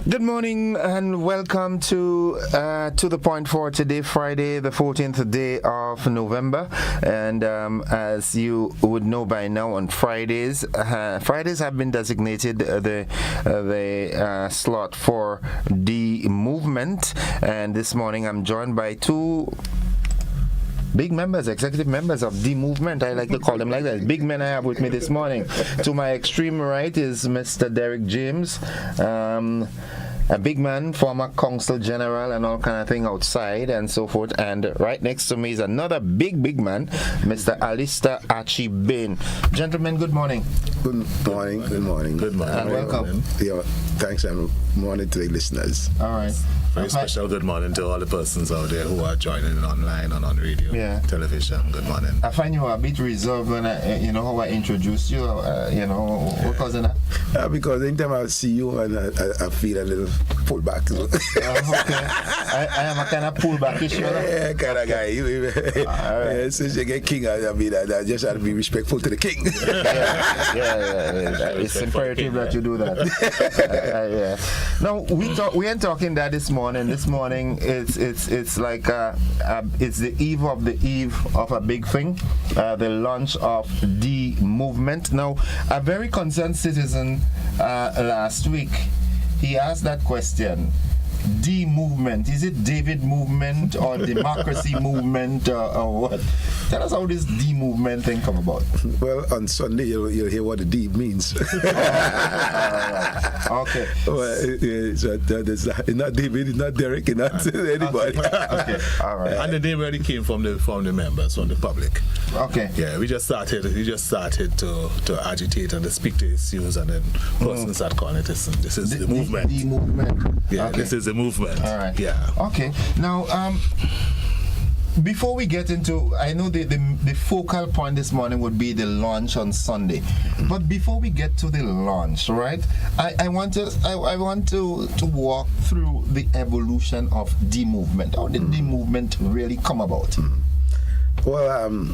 Good morning and welcome to the point for today, Friday, the 14th day of November. And as you would know by now, on Fridays have been designated the slot for the movement. And this morning I'm joined by two big members, executive members of the movement. I like to call them like that. Big men I have with me this morning. To my extreme right is Mr. Derrick James, a big man, former consul general and all kind of thing outside and so forth. And right next to me is another big man, Mr. Alister Bain. Gentlemen, good morning. Good morning. And welcome. Yeah, thanks and morning to the listeners. All right. Very special good morning to all the persons out there who are joining online and on radio, television. Good morning. I find you a bit reserved when how I introduce you. What causing that? Because anytime I see you, and I feel a little pull back. Okay. I am a kind of pull back issue. Yeah, kind of guy. Right. Since you get king, I just have to be respectful to the king. Yeah. It's imperative that you do that. Now we ain't talking that this morning. This morning it's like it's the eve of a big thing, the launch of the movement. Now, a very concerned citizen last week, he asked that question: the movement, is it David movement or democracy movement or what? Tell us how this D movement thing come about. Well, on Sunday you'll hear what the D means. Okay. Well, it's not David, it's not Derrick, it's not anybody. Okay. All right. And the name really came from the members, from the public. Okay. Yeah, we just started to agitate and to speak to issues, and then persons start calling it. This is the movement. The movement. Yeah, okay. This is the movement. All right. Yeah. Okay. Now, before we get into, I know the focal point this morning would be the launch on Sunday, but before we get to the launch, right? I want to walk through the evolution of the movement. How did the movement really come about? Well,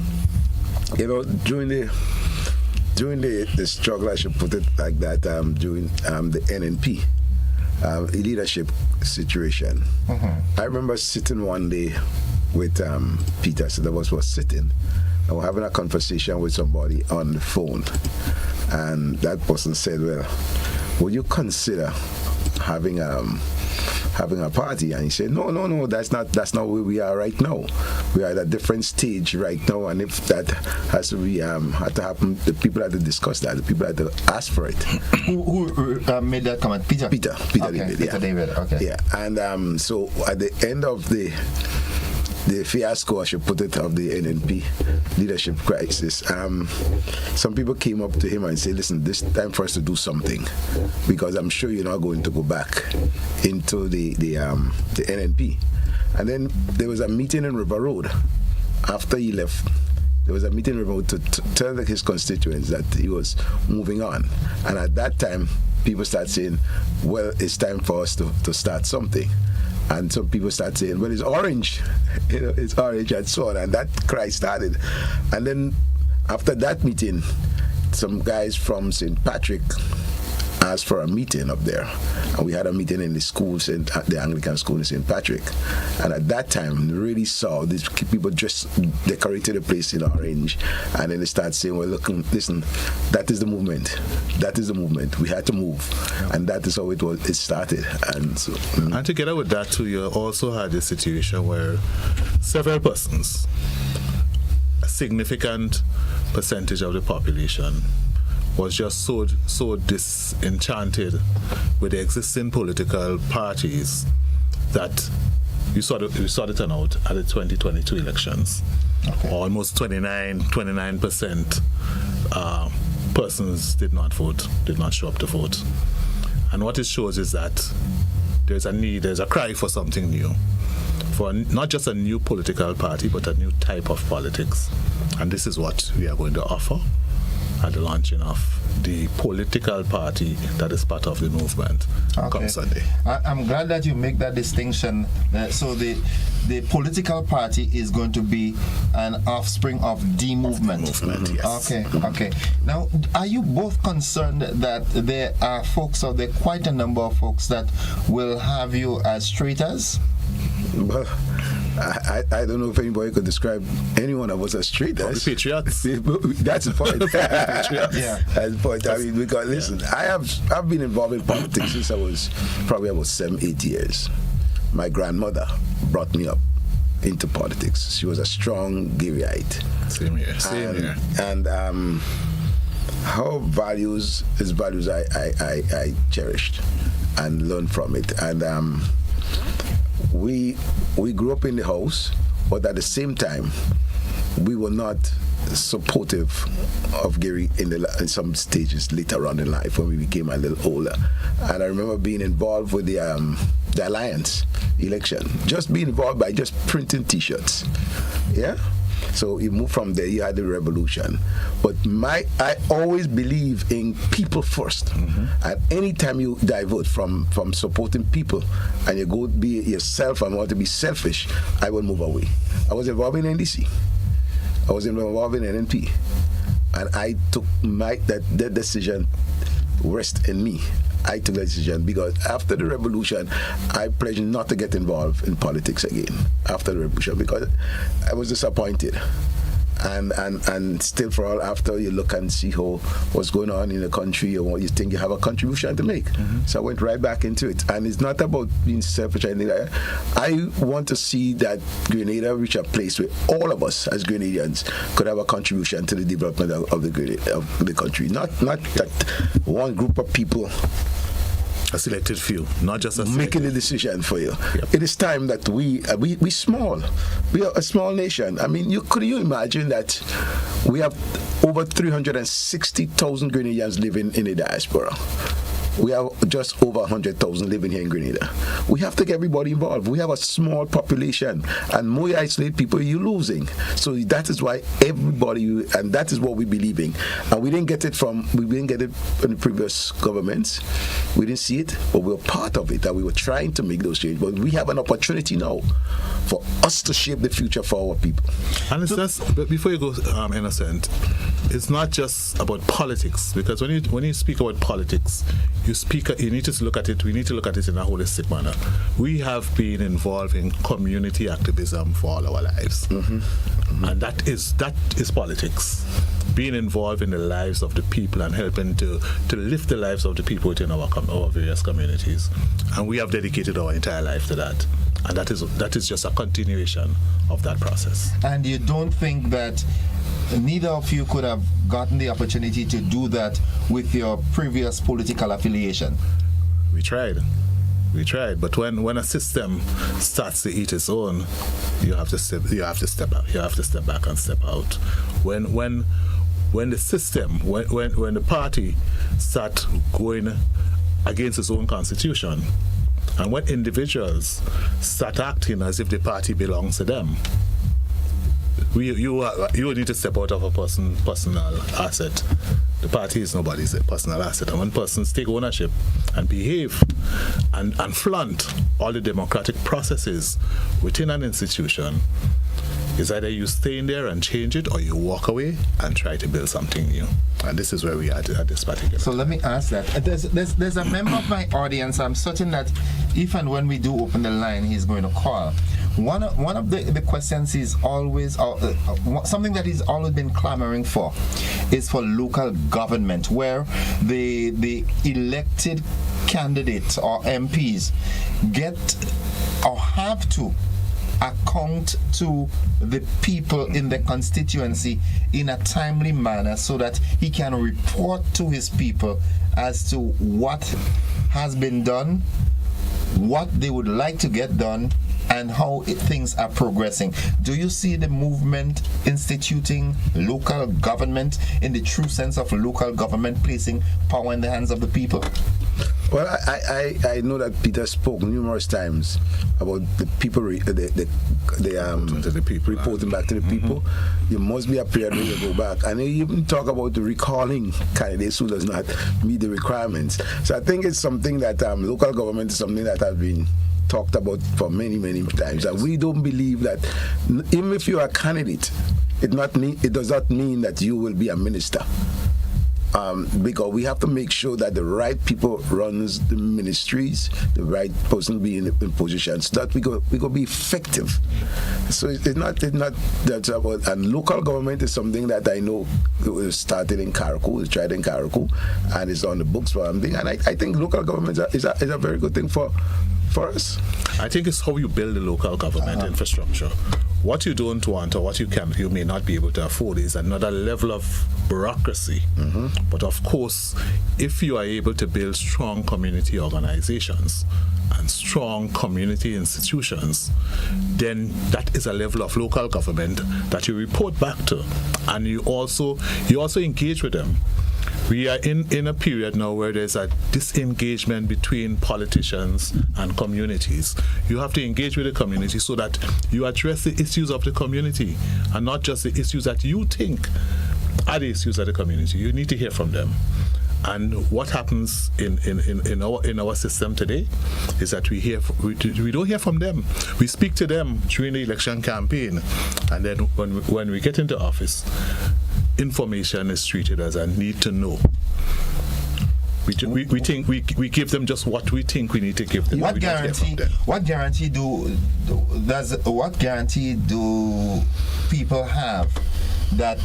during the struggle, I should put it like that, during the NNP leadership situation, I remember sitting one day with Peter, so that was sitting, and we're having a conversation with somebody on the phone, and that person said, well, would you consider having a party? And he said, no, that's not where we are right now. We are at a different stage right now, and if that has to be had to happen, the people had to discuss that, the people had to ask for it. Who made that comment? Peter okay, David. Peter David. Okay. Yeah, and so at the end of the fiasco, I should put it, of the NNP leadership crisis, some people came up to him and said, listen, this time for us to do something, because I'm sure you're not going to go back into the NNP. And then there was a meeting in River Road after he left. There was a meeting in River Road to tell his constituents that he was moving on. And at that time, people started saying, well, it's time for us to start something. And some people start saying, well, it's orange, it's orange and so on. And that cry started. And then after that meeting, some guys from St. Patrick asked for a meeting up there. And we had a meeting in the schools, in the Anglican school in St. Patrick. And at that time, we really saw these people just decorated the place in orange. And then they started saying, well, look, listen, that is the movement. That is the movement. We had to move. And that is how it started. And so, And together with that too, you also had a situation where several persons, a significant percentage of the population, was just so disenchanted with the existing political parties that you saw the turnout at the 2022 elections. Okay. Almost 29% persons did not vote, did not show up to vote. And what it shows is that there's a cry for something new, for not just a new political party, but a new type of politics. And this is what we are going to offer. at the launching of the political party that is part of the movement come Sunday. I'm glad that you make that distinction. So the political party is going to be an offspring of the movement. Yes. Okay. Now, are you both concerned that there are folks, or there are quite a number of folks that will have you as traitors? Well, I don't know if anybody could describe any one of us as traitors. Patriots. That's the point. Yeah. That's the point. I mean, because listen, I've been involved in politics since I was probably about 7-8 years. My grandmother brought me up into politics. She was a strong Garyite. Same here. And her values I cherished and learned from it. And we grew up in the house, but at the same time, we were not supportive of Gary in some stages later on in life when we became a little older. And I remember being involved with the Alliance election, just being involved by just printing T-shirts. Yeah. So you move from there, you had the revolution. But I always believe in people first. Mm-hmm. And anytime you divert from supporting people and you go be yourself and want to be selfish, I will move away. I was involved in NDC. I was involved in NNP. And I took that decision rest in me. I took that decision because after the revolution, I pledged not to get involved in politics again after the revolution because I was disappointed. And still for all, after you look and see what's going on in the country or what you think you have a contribution to make. Mm-hmm. So I went right back into it. And it's not about being selfish or anything like that. I want to see that Grenada reach a place where all of us as Grenadians could have a contribution to the development of the country. Not that one group of people, a selected few, not just making the decision for you. Yep. It is time that we small. We are a small nation. I mean, could you imagine that we have over 360,000 Grenadians living in the diaspora? We have just over 100,000 living here in Grenada. We have to get everybody involved. We have a small population, and more you isolate people, you're losing. So that is why everybody, and that is what we believe in. And we didn't get it from the previous governments. We didn't see it, but we were part of it, and we were trying to make those changes. But we have an opportunity now for us to shape the future for our people. And it's just, but before you go, Innocent, it's not just about politics, because when you speak about politics, you need to look at it. We need to look at it in a holistic manner. We have been involved in community activism for all our lives, and that is politics. Being involved in the lives of the people and helping to lift the lives of the people within our various communities, and we have dedicated our entire life to that. And that is just a continuation of that process. And you don't think that neither of you could have gotten the opportunity to do that with your previous political affiliation? We tried, but when a system starts to eat its own, you have to step back and step out. When the system, when the party start going against its own constitution, and when individuals start acting as if the party belongs to them, you need to step out of a personal asset. The party is nobody's personal asset. And when persons take ownership and behave and flaunt all the democratic processes within an institution, it's either you stay in there and change it, or you walk away and try to build something new. And this is where we are at this particular So time. let me ask that. There's a member of my audience, I'm certain that if and when we do open the line, he's going to call. One of the questions is always, something that he's always been clamoring for is for local government, where the elected candidates or MPs get or have to account to the people in the constituency in a timely manner so that he can report to his people as to what has been done, what they would like to get done, and how things are progressing. Do you see the movement instituting local government in the true sense of local government, placing power in the hands of the people? Well, I know that Peter spoke numerous times about the people to the people, reporting back to the people. There must be a period when you go back, and they even talk about the recalling candidates who does not meet the requirements. So I think it's something that local government is something that has been talked about for many times, and we don't believe that even if you are a candidate, it does not mean that you will be a minister. Because we have to make sure that the right people runs the ministries, the right person be in position, so that we go be effective. So it's not that's about, and local government is something that I know was started in Karakou, it's tried in Karakou, and it's on the books for something. And I think local government is a very good thing for us. I think it's how you build the local government infrastructure. What you don't want, or what you may not be able to afford, is another level of bureaucracy. But of course, if you are able to build strong community organizations and strong community institutions, then that is a level of local government that you report back to, and you also engage with them. We are in a period now where there's a disengagement between politicians and communities. You have to engage with the community so that you address the issues of the community and not just the issues that you think are the issues of the community. You need to hear from them. And what happens in our system today is that we don't hear from them. We speak to them during the election campaign, and then when we get into office, information is treated as a need to know. We give them just what we think we need to give them. What guarantee do people have that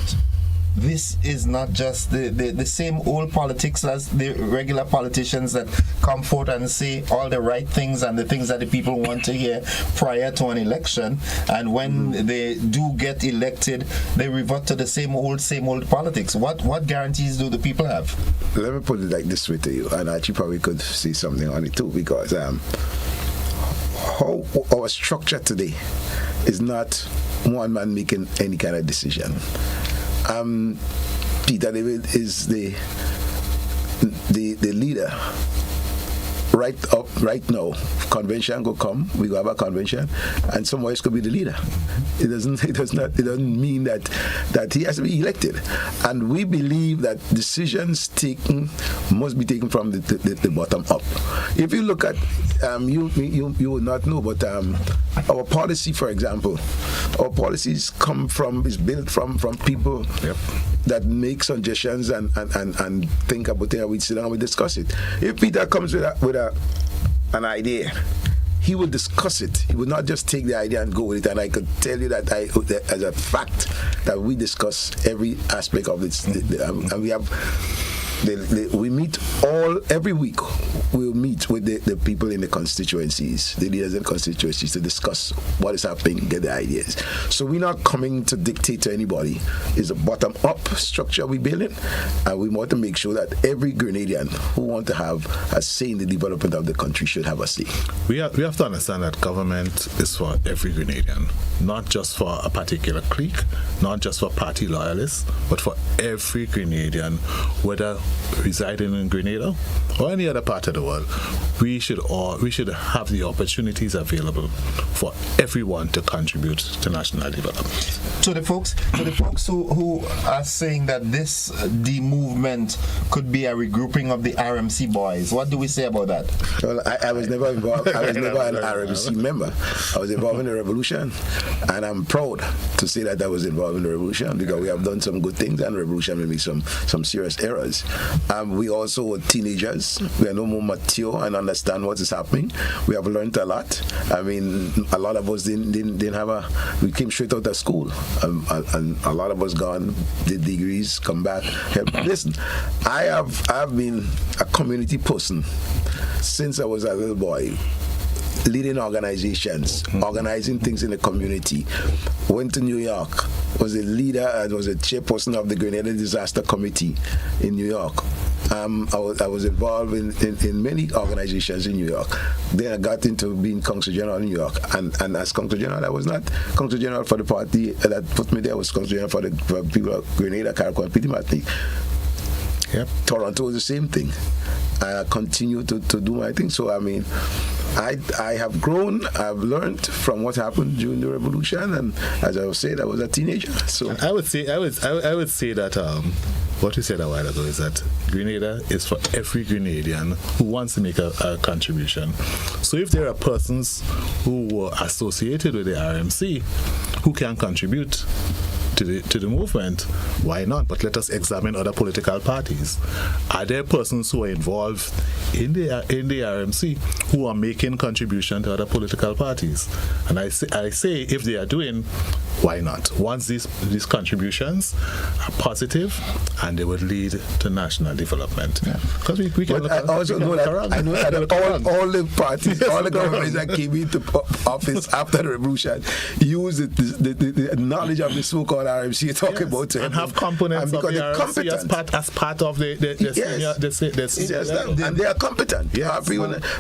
this is not just the same old politics as the regular politicians that come forth and say all the right things and the things that the people want to hear prior to an election, and when they do get elected, they revert to the same old politics? What guarantees do the people have? Let me put it like this way to you, and Archie probably could say something on it too, because how our structure today is not one man making any kind of decision. Peter David is the leader. Right now, convention go come. We go have a convention, and someone else could be the leader. It doesn't mean that he has to be elected. And we believe that decisions taken must be taken from the bottom up. If you look at you will not know, but our policy, for example, our policies is built from people that make suggestions and think about it. We sit down and we discuss it. If Peter comes with an idea, he will discuss it. He will not just take the idea and go with it. And I could tell you that as a fact that we discuss every aspect of it, and we have. We meet every week. We'll meet with the people in the constituencies, the leaders in the constituencies, to discuss what is happening, get the ideas. So we're not coming to dictate to anybody. It's a bottom-up structure we're building, and we want to make sure that every Grenadian who wants to have a say in the development of the country should have a say. We have to understand that government is for every Grenadian, not just for a particular clique, not just for party loyalists, but for every Grenadian, whether residing in Grenada or any other part of the world. We should have the opportunities available for everyone to contribute to national development. To the folks who are saying that this movement could be a regrouping of the RMC boys, what do we say about that? Well, I was never involved. I was never an RMC member. I was involved in the revolution, and I'm proud to say that I was involved in the revolution, because we have done some good things, and the revolution may make some serious errors. We also were teenagers. We are no more mature and understand what is happening. We have learned a lot. I mean, a lot of us didn't have we came straight out of school, and a lot of us gone, did degrees, come back. Listen, I've been a community person since I was a little boy, leading organizations, organizing things in the community. Went to New York, was a leader and was a chairperson of the Grenada Disaster Committee in New York. I was involved in many organizations in New York. Then I got into being Consul General in New York, and as Consul General, I was not Consul General for the party that put me there. I was Consul General for the people of Grenada, Karakou, and Petit Martinique. Yep. Toronto is the same thing. I continue to do my thing. So I mean, I have grown. I've learned from what happened during the revolution, and as I was saying, I was a teenager. So I would say that what you said a while ago is that Grenada is for every Grenadian who wants to make a contribution. So if there are persons who were associated with the RMC who can contribute to the movement, why not? But let us examine other political parties. Are there persons who are involved in the RMC who are making contribution to other political parties? And I say if they are doing, why not? Once these contributions are positive and they would lead to national development. Because we can. But I also know that all the parties, all the governments that came into office after the revolution use the knowledge of the so-called RMC you're talking about and have components of the RMC as part of the senior level. And they are competent. Yes.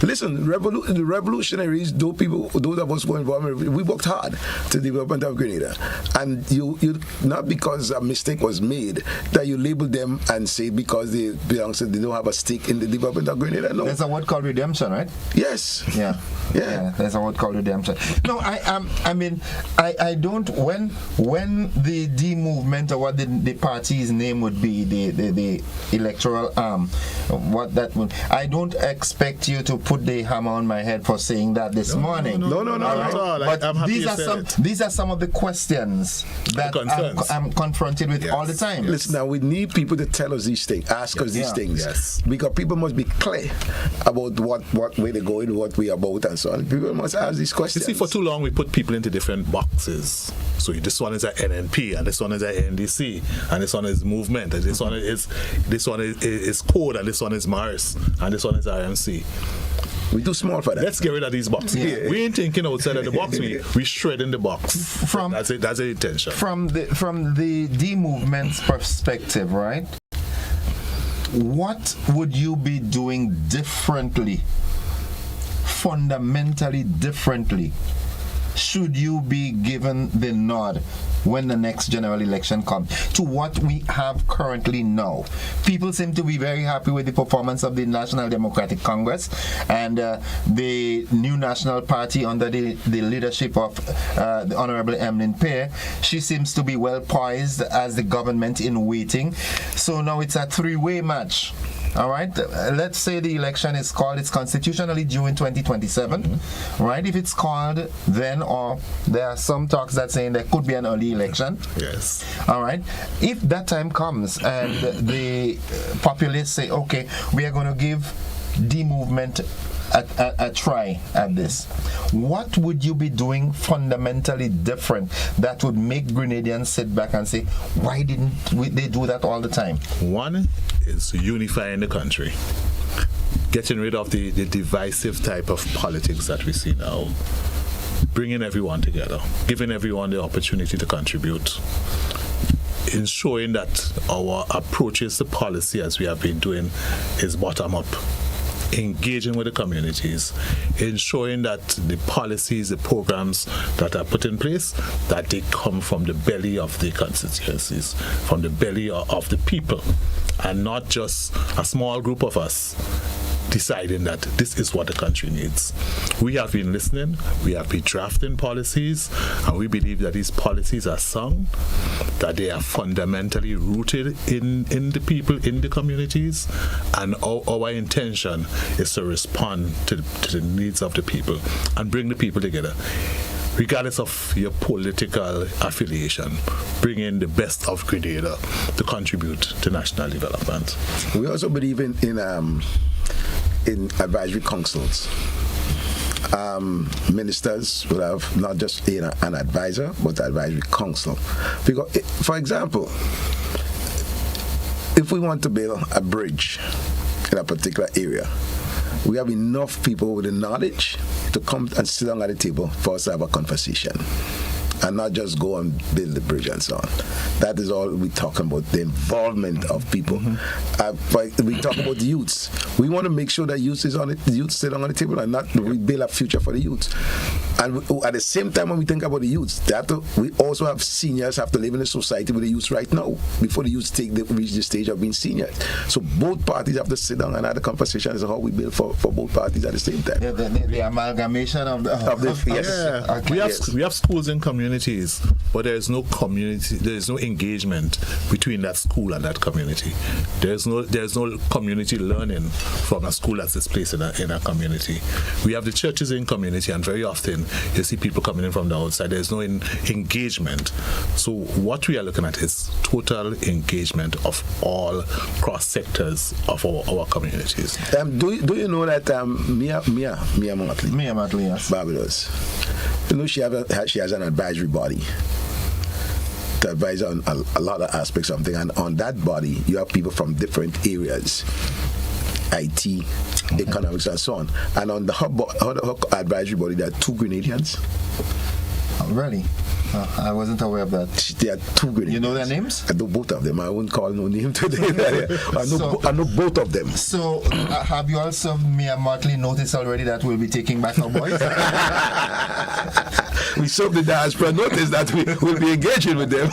Listen, the revolutionaries, those of us who were involved, we worked hard to the development of Grenada. And you not because a mistake was made that you label them and say because they don't have a stake in the development of Grenada. No. There's a word called redemption, right? Yes. Yeah. There's a word called redemption. No, I don't. When the D movement, or what the party's name would be, the electoral arm, what that would, I don't expect you to put the hammer on my head for saying that this morning. No. Right? But these are some of the questions that I'm confronted with all the time. Listen, now we need people to tell us these things, ask us these things. Yes. Because people must be clear about what way they're going, what we're about, and so on. People must ask these questions. You see, for too long we put people into different boxes. So this one is an NNP, and this one is an NDC, and this one is movement, and this one is code, and this one is Mars, and this one is RMC. We too small for that. Let's get rid of these boxes. Yeah. We ain't thinking outside of the box. We shred in the box. That's the intention. From the D movement's perspective, right? What would you be doing differently, fundamentally differently, should you be given the nod when the next general election comes to what we have currently now? People seem to be very happy with the performance of the National Democratic Congress and the new National Party under the leadership of the Honorable Emlyn Pear. She seems to be well poised as the government in waiting. So now it's a three-way match. All right, let's say the election is called, it's constitutionally due in 2027, right? If it's called then, or there are some talks that saying there could be an early election. Yes. All right, if that time comes and the populace say, okay, we are going to give the movement a try at this, what would you be doing fundamentally different that would make Grenadians sit back and say, why didn't they do that all the time? One is unifying the country, getting rid of the divisive type of politics that we see now, bringing everyone together, giving everyone the opportunity to contribute, ensuring that our approaches to policy, as we have been doing, is bottom up, engaging with the communities, ensuring that the policies, the programs that are put in place, that they come from the belly of the constituencies, from the belly of the people, and not just a small group of us deciding that this is what the country needs. We have been listening, we have been drafting policies, and we believe that these policies are sound, that they are fundamentally rooted in the people, in the communities, and our intention is to respond to the needs of the people and bring the people together. Regardless of your political affiliation, bring in the best of Grenada to contribute to national development. We also believe in advisory councils. Ministers will have not just an advisor, but an advisory council. Because, for example, if we want to build a bridge in a particular area, we have enough people with the knowledge to come and sit down at the table for us to have a conversation. and not just go and build the bridge and so on. That is all we're talking about, the involvement of people. We talk about the youths. We want to make sure that youth sit on the table and not we build a future for the youth. And at the same time, when we think about the youth, we also have seniors have to live in a society with the youth right now before the youth reach the stage of being seniors. So both parties have to sit down and have a conversation as to how we build for both parties at the same time. The amalgamation of the yes. Yeah. Okay. We have schools in communities, but there is no community. There is no engagement between that school and that community. There's no community learning from a school that's displaced in a community. We have the churches in community, and very often you see people coming in from the outside. There's no engagement. So what we are looking at is total engagement of all cross sectors of our communities. Do you know that Mia Motley, yes. Barbados, you know she has an advisory body to advise on a lot of aspects of things, and on that body you have people from different areas, IT, economics, and so on. And on the hub advisory body, there are 2 Grenadians. Oh, really? I wasn't aware of that. There are 2 Grenadians. You know their names? I know both of them. I won't call no name today. I know both of them. So, have you also, Mia Motley, noticed already that we'll be taking back our boys? We served the diaspora notice that we will be engaging with them.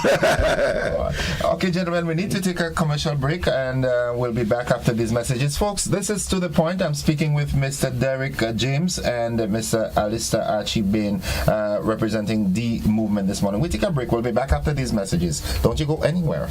Okay, gentlemen, we need to take a commercial break, and we'll be back after these messages. Folks, this is To The Point. I'm speaking with Mr. Derrick James and Mr. Alister Archie Bain, representing the movement this morning. We take a break. We'll be back after these messages. Don't you go anywhere.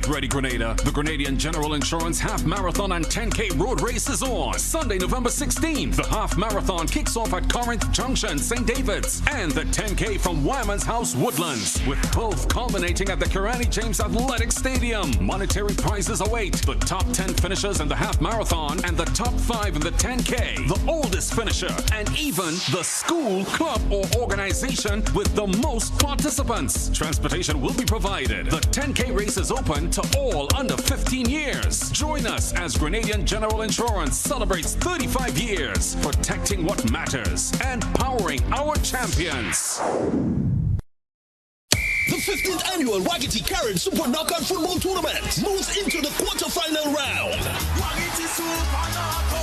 Ready, Grenada. The Grenadian General Insurance Half Marathon and 10K Road Race is on. Sunday, November 16th. The Half Marathon kicks off at Corinth Junction, St. David's, and the 10K from Wyman's House, Woodlands, with both culminating at the Kirani James Athletic Stadium. Monetary prizes await the top 10 finishers in the Half Marathon and the top 5 in the 10K, the oldest finisher, and even the school, club, or organization with the most participants. Transportation will be provided. The 10K race is open to all under 15 years. Join us as Grenadian General Insurance celebrates 35 years, protecting what matters and powering our champions. The 15th annual Wagiti Carib Super Knockout Football Tournament moves into the quarterfinal round.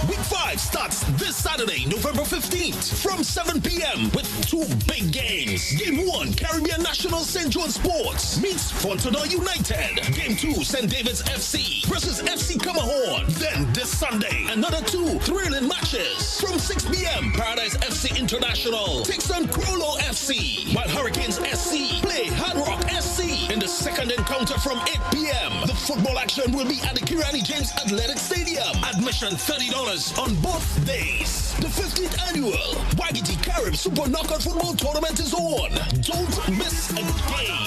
Week 5 starts this Saturday, November 15th from 7 p.m. with 2 big games. Game 1, Caribbean National St. John Sports meets Fontana United. Game 2, St. David's FC versus FC Camahorn. Then this Sunday, another 2 thrilling matches. From 6 p.m., Paradise FC International takes on Crollo FC, while Hurricanes SC play Hard Rock SC in the second encounter from 8 p.m. The football action will be at the Kirani James Athletic Stadium. Admission $30 on both days. The 15th annual Wagiti Carib Super Knockout Football Tournament is on. Don't miss a game.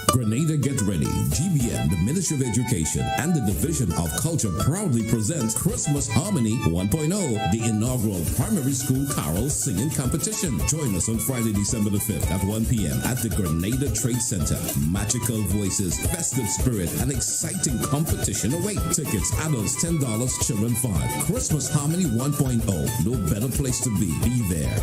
Grenada Get Ready. GBN, the Ministry of Education, and the Division of Culture proudly presents Christmas Harmony 1.0, the inaugural primary school carol singing competition. Join us on Friday, December the 5th at 1 p.m. at the Grenada Trade Center. Magical voices, festive spirit, and exciting competition await. Tickets, adults $10, children $5. Christmas Harmony 1.0. No better place to be. Be there.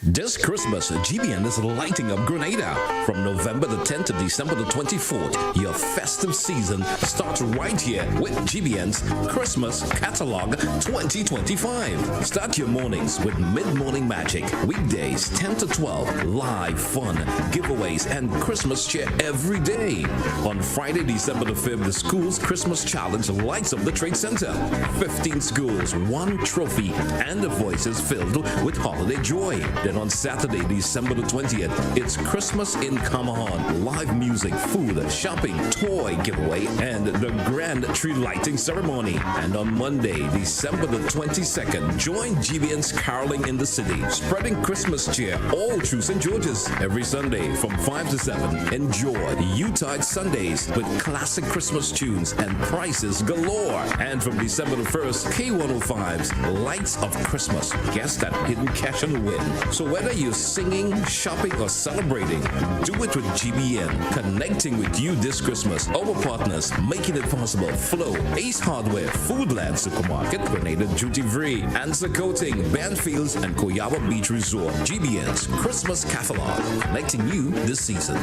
This Christmas, GBN is lighting up Grenada. From November the 10th to December the 24th, your festive season starts right here with GBN's Christmas Catalog 2025. Start your mornings with Mid-Morning Magic. Weekdays 10 to 12, live fun, giveaways, and Christmas cheer every day. On Friday, December the 5th, the school's Christmas Challenge lights up the Trade Center. 15 schools, 1 trophy, and the voices filled with holiday joy. Then on Saturday, Sunday, December the 20th, it's Christmas in Kamahan. Live music, food, shopping, toy giveaway, and the grand tree lighting ceremony. And on Monday, December the 22nd, join GBN's caroling in the city, spreading Christmas cheer all through St. George's. Every Sunday from 5 to 7, enjoy Utah Sundays with classic Christmas tunes and prices galore. And from December the 1st, K105's Lights of Christmas. Guess that hidden cash and win. So whether you're singing, shopping, or celebrating, do it with GBN. Connecting with you this Christmas. Our partners making it possible. Flow, Ace Hardware, Foodland Supermarket, Grenada Duty Free, Answer Coating, Banfields, and Koyaba Beach Resort. GBN's Christmas Catalog. Connecting you this season.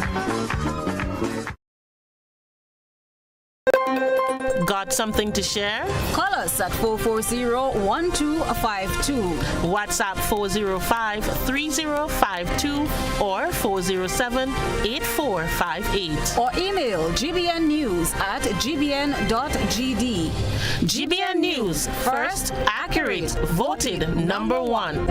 Got something to share? Call us at 440-1252. WhatsApp 405-3052 or 407-8458. Or email gbnnews@gbn.gd. GBN News, first, accurate, voted #1.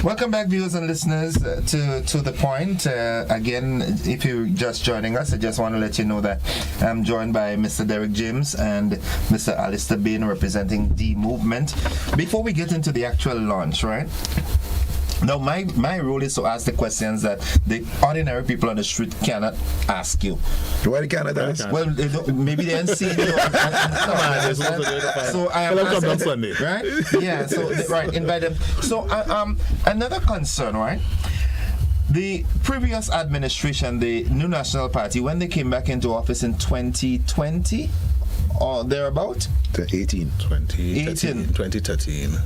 Welcome back, viewers and listeners, to the point. Again, if you're just joining us, I just want to let you know that I'm joined by Mr. Derrick James and Mr. Alister Bain, representing the movement. Before we get into the actual launch, right? Now, my role is to ask the questions that the ordinary people on the street cannot ask you. Why they cannot ask? Well, maybe they haven't seen you. So I am asking, right? Yeah. So right, invite them. So another concern, right? The previous administration, the New National Party, when they came back into office in 2020 or thereabout, 2018. 2013.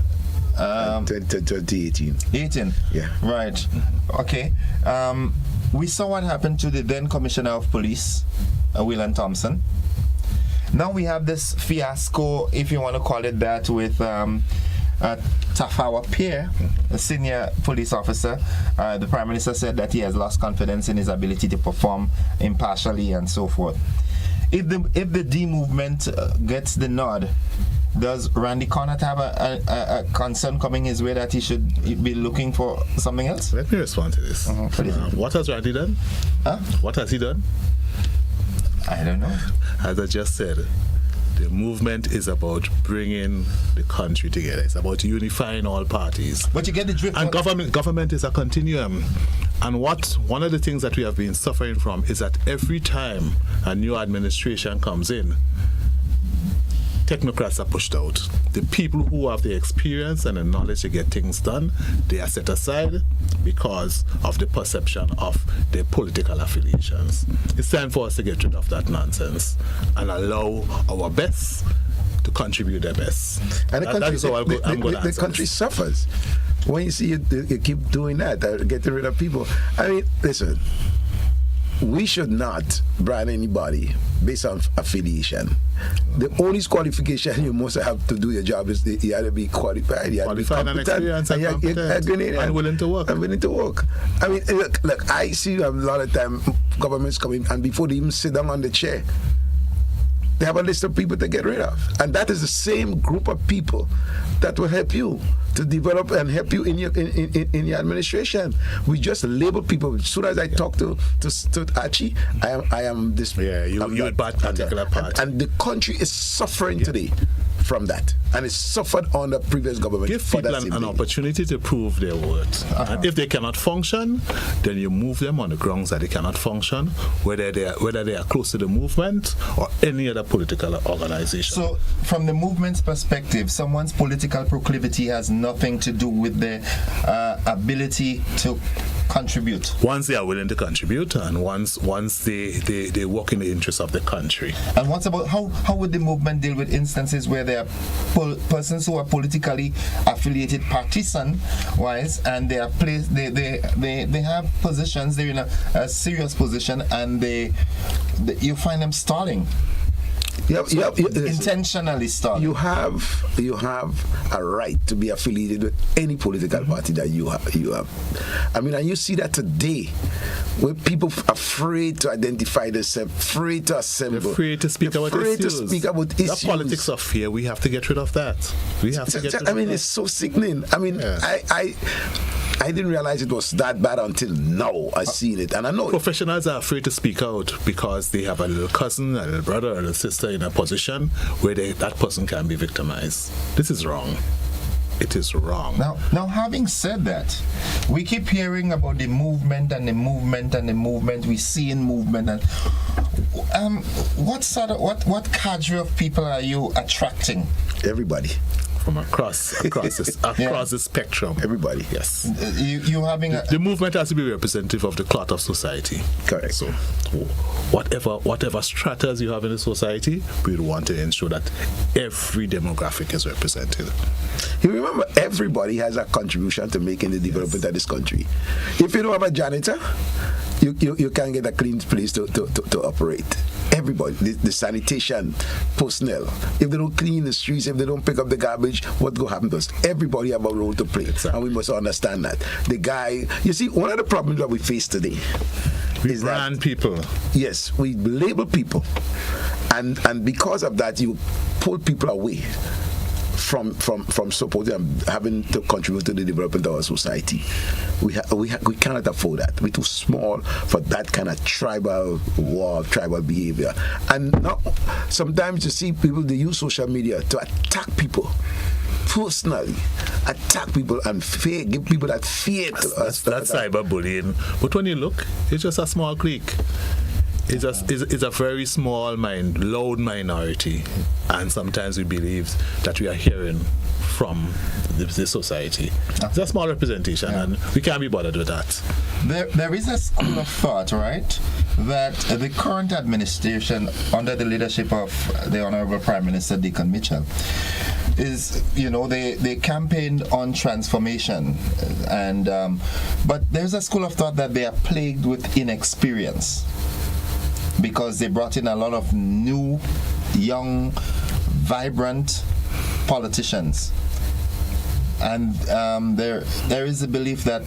2018. 18. Yeah. Right. Okay. We saw what happened to the then Commissioner of Police, William Thompson. Now we have this fiasco, if you want to call it that, with Tafawa Pierre, a senior police officer. The Prime Minister said that he has lost confidence in his ability to perform impartially and so forth. If the D movement gets the nod, does Randy Connaught have a concern coming his way that he should be looking for something else? Let me respond to this. What has Randy done? What has he done? I don't know. As I just said, the movement is about bringing the country together. It's about unifying all parties. But you get the drift. And government is a continuum. And one of the things that we have been suffering from is that every time a new administration comes in, technocrats are pushed out. The people who have the experience and the knowledge to get things done, they are set aside because of the perception of their political affiliations. It's time for us to get rid of that nonsense and allow our best to contribute their best. And the country suffers when you see you keep doing that, getting rid of people. I mean, listen, we should not brand anybody based on affiliation. The only qualification you must have to do your job is you have to be qualified, you have to be competent, and willing to work. I mean, look, I see a lot of time governments coming, and before they even sit down on the chair, they have a list of people to get rid of. And that is the same group of people that will help you to develop and help you in your administration. We just label people. As soon as I talk to Archie, I am this. Yeah, you at that particular party. And the country is suffering today from that. And it's suffered on the previous government. Give people an opportunity to prove their worth. And if they cannot function, then you move them on the grounds that they cannot function, whether they are close to the movement or any other political organization. So, from the movement's perspective, someone's political proclivity has nothing to do with their ability to contribute. Once they are willing to contribute, and once they work in the interest of the country. And what's about how would the movement deal with instances where there are persons who are politically affiliated partisan-wise, and they are placed, they have positions, they're in a serious position, and you find them stalling? intentionally started. You have a right to be affiliated with any political party that you have. I mean, and you see that today, where people afraid to identify themselves, afraid to assemble, afraid to speak about issues. That politics of fear, we have to get rid of that. We have to get rid of that. I mean, it's so sickening. I mean, I didn't realize it was that bad until now. I seen it, and I know professionals are afraid to speak out because they have a little cousin, a little brother, or a little sister in a position where that person can be victimized. This is wrong. It is wrong. Now, having said that, we keep hearing about the movement and the movement and the movement. We see in movement, and what cadre of people are you attracting? Everybody. From across the spectrum. Everybody. Yes. You having the movement has to be representative of the cloth of society. Correct. So whatever stratas you have in the society, we want to ensure that every demographic is represented. You remember, everybody has a contribution to make in the development of this country. If you don't have a janitor, you can't get a clean place to operate. Everybody, the sanitation personnel, if they don't clean the streets, if they don't pick up the garbage, what will happen to us? Everybody have a role to play, and we must understand that. The guy, you see, one of the problems that we face today is brand people. Yes, we label people, and because of that, you pull people away from supporting and having to contribute to the development of our society. We cannot afford that. We're too small for that kind of tribal war, tribal behavior. And now, sometimes you see people, they use social media to attack people. Personally, attack people and fear, give people that fear to us. That's cyberbullying. But when you look, it's just a small clique. It's a very small loud minority, and sometimes we believe that we are hearing from the society. It's a small representation, and we can't be bothered with that. There is a school of thought, right, that the current administration, under the leadership of the Honorable Prime Minister Deacon Mitchell, is, they campaigned on transformation, and but there's a school of thought that they are plagued with inexperience, because they brought in a lot of new, young, vibrant politicians. And there is a belief that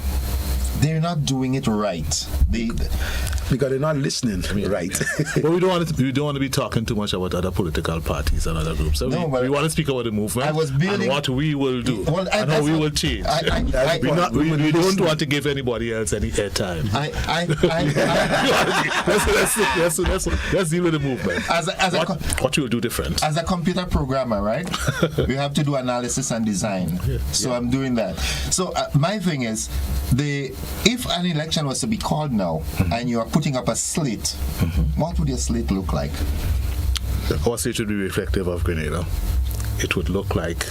they're not doing it right. Because they're not listening right. But we don't want to be talking too much about other political parties and other groups. So we want to speak about the movement and what we will do and how we will change. We don't want to give anybody else any airtime. Let's deal with the movement. What you will do different. As a computer programmer, right? We have to do analysis and design. So I'm doing that. So my thing is, if an election was to be called now, and you are putting up a slate, what would your slate look like? Our slate should be reflective of Grenada. It would look like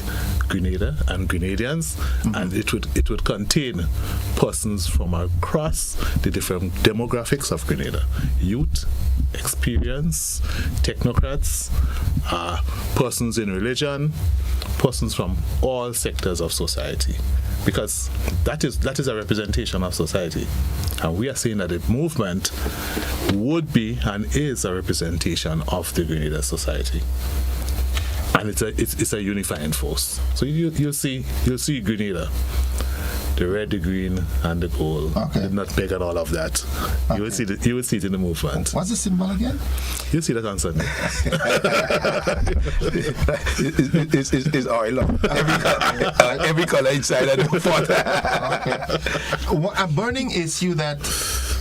Grenada and Grenadians, and it would contain persons from across the different demographics of Grenada: youth, experience, technocrats, persons in religion, persons from all sectors of society, because that is a representation of society. And we are saying that the movement would be and is a representation of the Grenada society. And it's a unifying force. So you'll see Grenada, the red, the green, and the gold. Okay. The nutmeg and all of that. Okay. You will see it in the movement. What's the symbol again? You'll see that on Sunday. It's oil. Every color inside of the pot. Okay. A burning issue that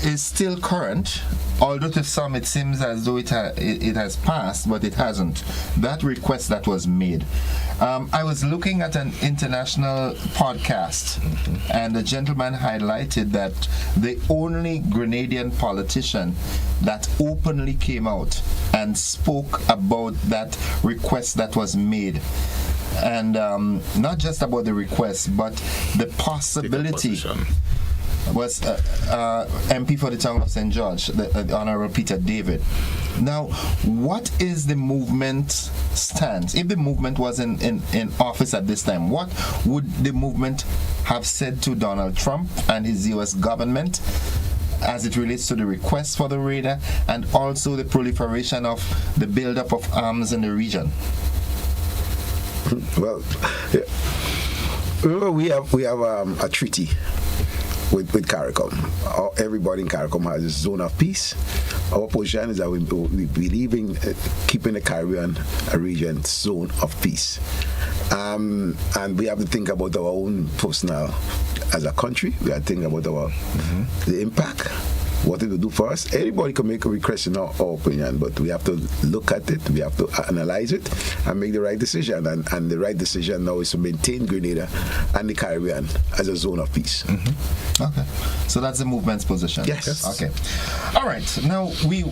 is still current, although to some it seems as though it has passed, but it hasn't. That request that was made. I was looking at an international podcast, and the gentleman highlighted that the only Grenadian politician that openly came out and spoke about that request that was made. And not just about the request, but the possibility was MP for the town of St. George, the Honorable Peter David. Now, what is the movement stance? If the movement was in office at this time, what would the movement have said to Donald Trump and his U.S. government? as it relates to the request for the raid and also the proliferation of the buildup of arms in the region? Well, yeah. Remember, we have a treaty with CARICOM. Everybody in CARICOM has a zone of peace. Our position is that we believe in keeping the Caribbean a region zone of peace. And we have to think about our own personal, as a country, we have to think about the impact, what it will do for us. Anybody can make a request in our opinion, but we have to look at it, we have to analyze it, and make the right decision. And the right decision now is to maintain Grenada and the Caribbean as a zone of peace. Okay, so that's the movement's position. Yes. Okay. All right. Now we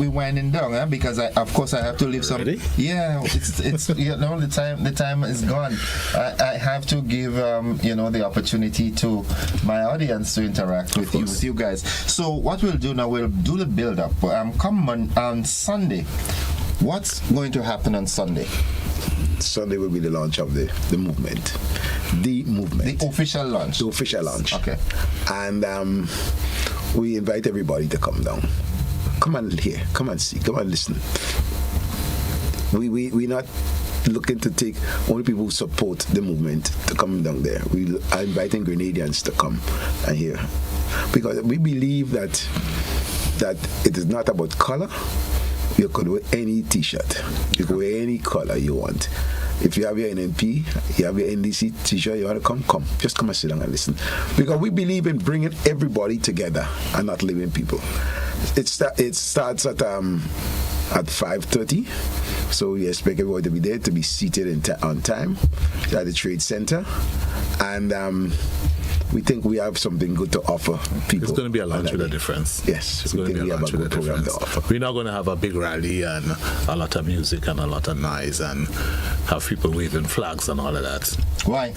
winding down, because of course I have to leave some. Ready? Yeah, it's the time is gone. I have to give the opportunity to my audience to interact with you guys. So what we'll do now, we'll do the build up. Come on Sunday. What's going to happen on Sunday? Sunday will be the launch of the movement. The movement. The official launch. The official launch. Okay. And we invite everybody to come down. Come and hear. Come and see. Come and listen. We're not looking to take only people who support the movement to come down there. We are inviting Grenadians to come and hear. Because we believe that it is not about color. You could wear any t-shirt. You could wear any color you want. If you have your NNP, you have your NDC t-shirt, you want to come. Just come and sit down and listen. Because we believe in bringing everybody together and not leaving people. It starts at 5:30. So we expect everybody to be there, to be seated on time at the Trade Center. And we think we have something good to offer people. It's going to be a lunch with a difference. Yes, it's going to be a lunch with a difference. We're not going to have a big rally and a lot of music and a lot of noise and have people waving flags and all of that. Why?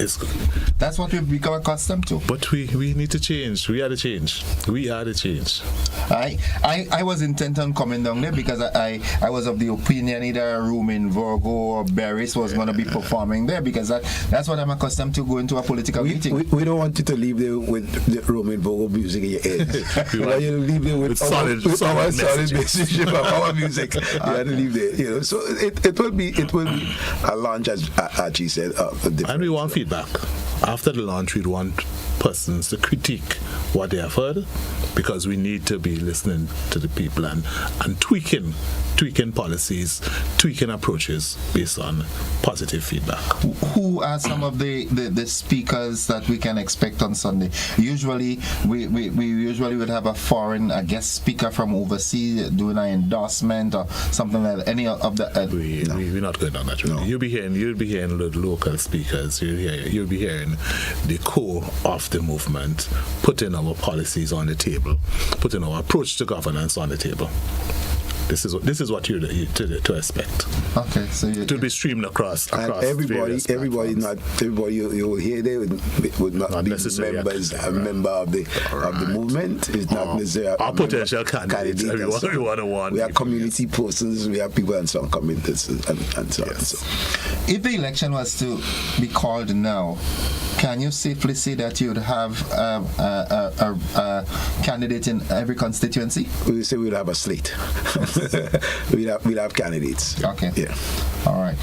That's what we've become accustomed to. But we need to change. We are the change. We are the change. I was intent on coming down there because I was of the opinion either a room in Virgo or Barris was going to be performing there, because that's what I'm accustomed to, going to a political meeting. We don't want you to leave there with the room in Virgo music in your head. We want you to leave there with solid message of our music. You have to leave there. So it will be a launch, as Archie said. And we want feedback. After the launch, we want persons to critique what they have heard, because we need to be listening to the people and tweaking policies, tweaking approaches based on positive feedback. Who are some of the speakers that we can expect on Sunday? Usually, we usually would have a guest speaker from overseas doing an endorsement or something like that. Any of the we're not going on that. Really. No. You'll be hearing the local speakers. You'll be hearing the core of the movement, putting our policies on the table, putting our approach to governance on the table. This is what you're to expect. Okay, so to be streamed across everybody you hear there would not be members, a member of the movement. It's not necessarily our potential candidates. We have community persons, we have people and some communities and so on. So, if the election was to be called now, can you safely say that you would have a candidate in every constituency? We say we'll have a slate. we'll have candidates. Okay. Yeah. All right.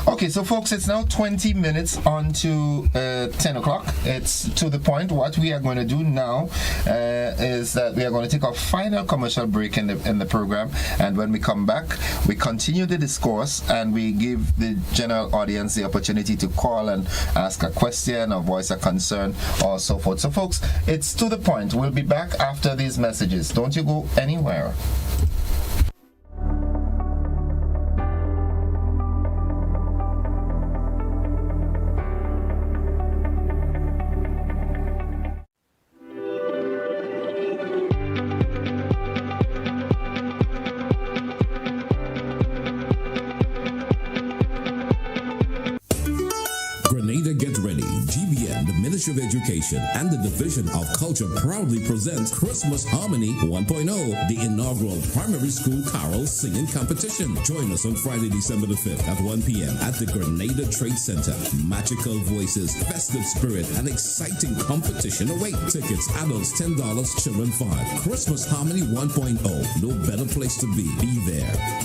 Okay, so folks, it's now 20 minutes on to 10 o'clock. It's to the point. What we are going to do now is that we are going to take our final commercial break in the program, and when we come back, we continue the discourse and we give the general audience the opportunity to call and ask a question or voice a concern or so forth. So folks, it's to the point. We'll be back after these messages. Don't you go anywhere. Grenada, get ready. GBN, the Ministry of Education Education and the Division of Culture proudly presents Christmas Harmony 1.0, the inaugural primary school carol singing competition. Join us on Friday, December the 5th at 1 p.m. at the Grenada Trade Center. Magical voices, festive spirit, and exciting competition await. Tickets, adults $10, children $5. Christmas Harmony 1.0. No better place to be. Be there.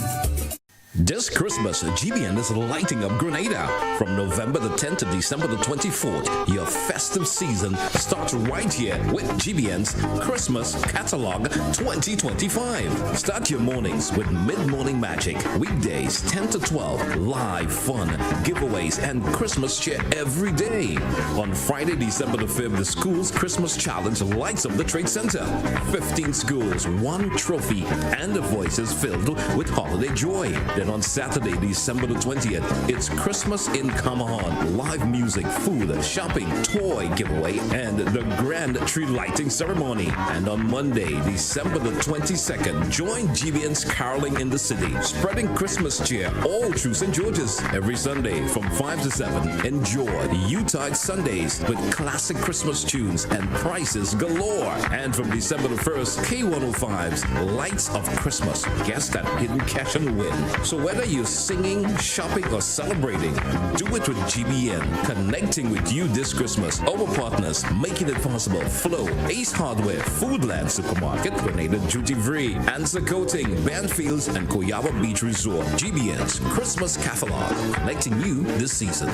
This Christmas, GBN is lighting up Grenada. From November the 10th to December the 24th, your festive season starts right here with GBN's Christmas Catalog 2025. Start your mornings with mid-morning magic. Weekdays 10 to 12, live fun, giveaways, and Christmas cheer every day. On Friday, December the 5th, the school's Christmas challenge lights up the Trade Center. 15 schools, 1 trophy, and the voices filled with holiday joy. Then on Saturday, December the 20th, it's Christmas in Kamahan. Live music, food, shopping, toy giveaway, and the grand tree lighting ceremony. And on Monday, December the 22nd, join GBN's Caroling in the City, spreading Christmas cheer all through St. George's. Every Sunday from 5 to 7, enjoy Utah Sundays with classic Christmas tunes and prices galore. And from December the 1st, K105's Lights of Christmas. Guess that hidden cash and win. So whether you're singing, shopping, or celebrating, do it with GBN. Connecting with you this Christmas. Our partners making it possible: Flow, Ace Hardware, Foodland Supermarket, Grenada Duty Free, Answer Coating, Banfields, and Koyaba Beach Resort. GBN's Christmas Catalog, connecting you this season.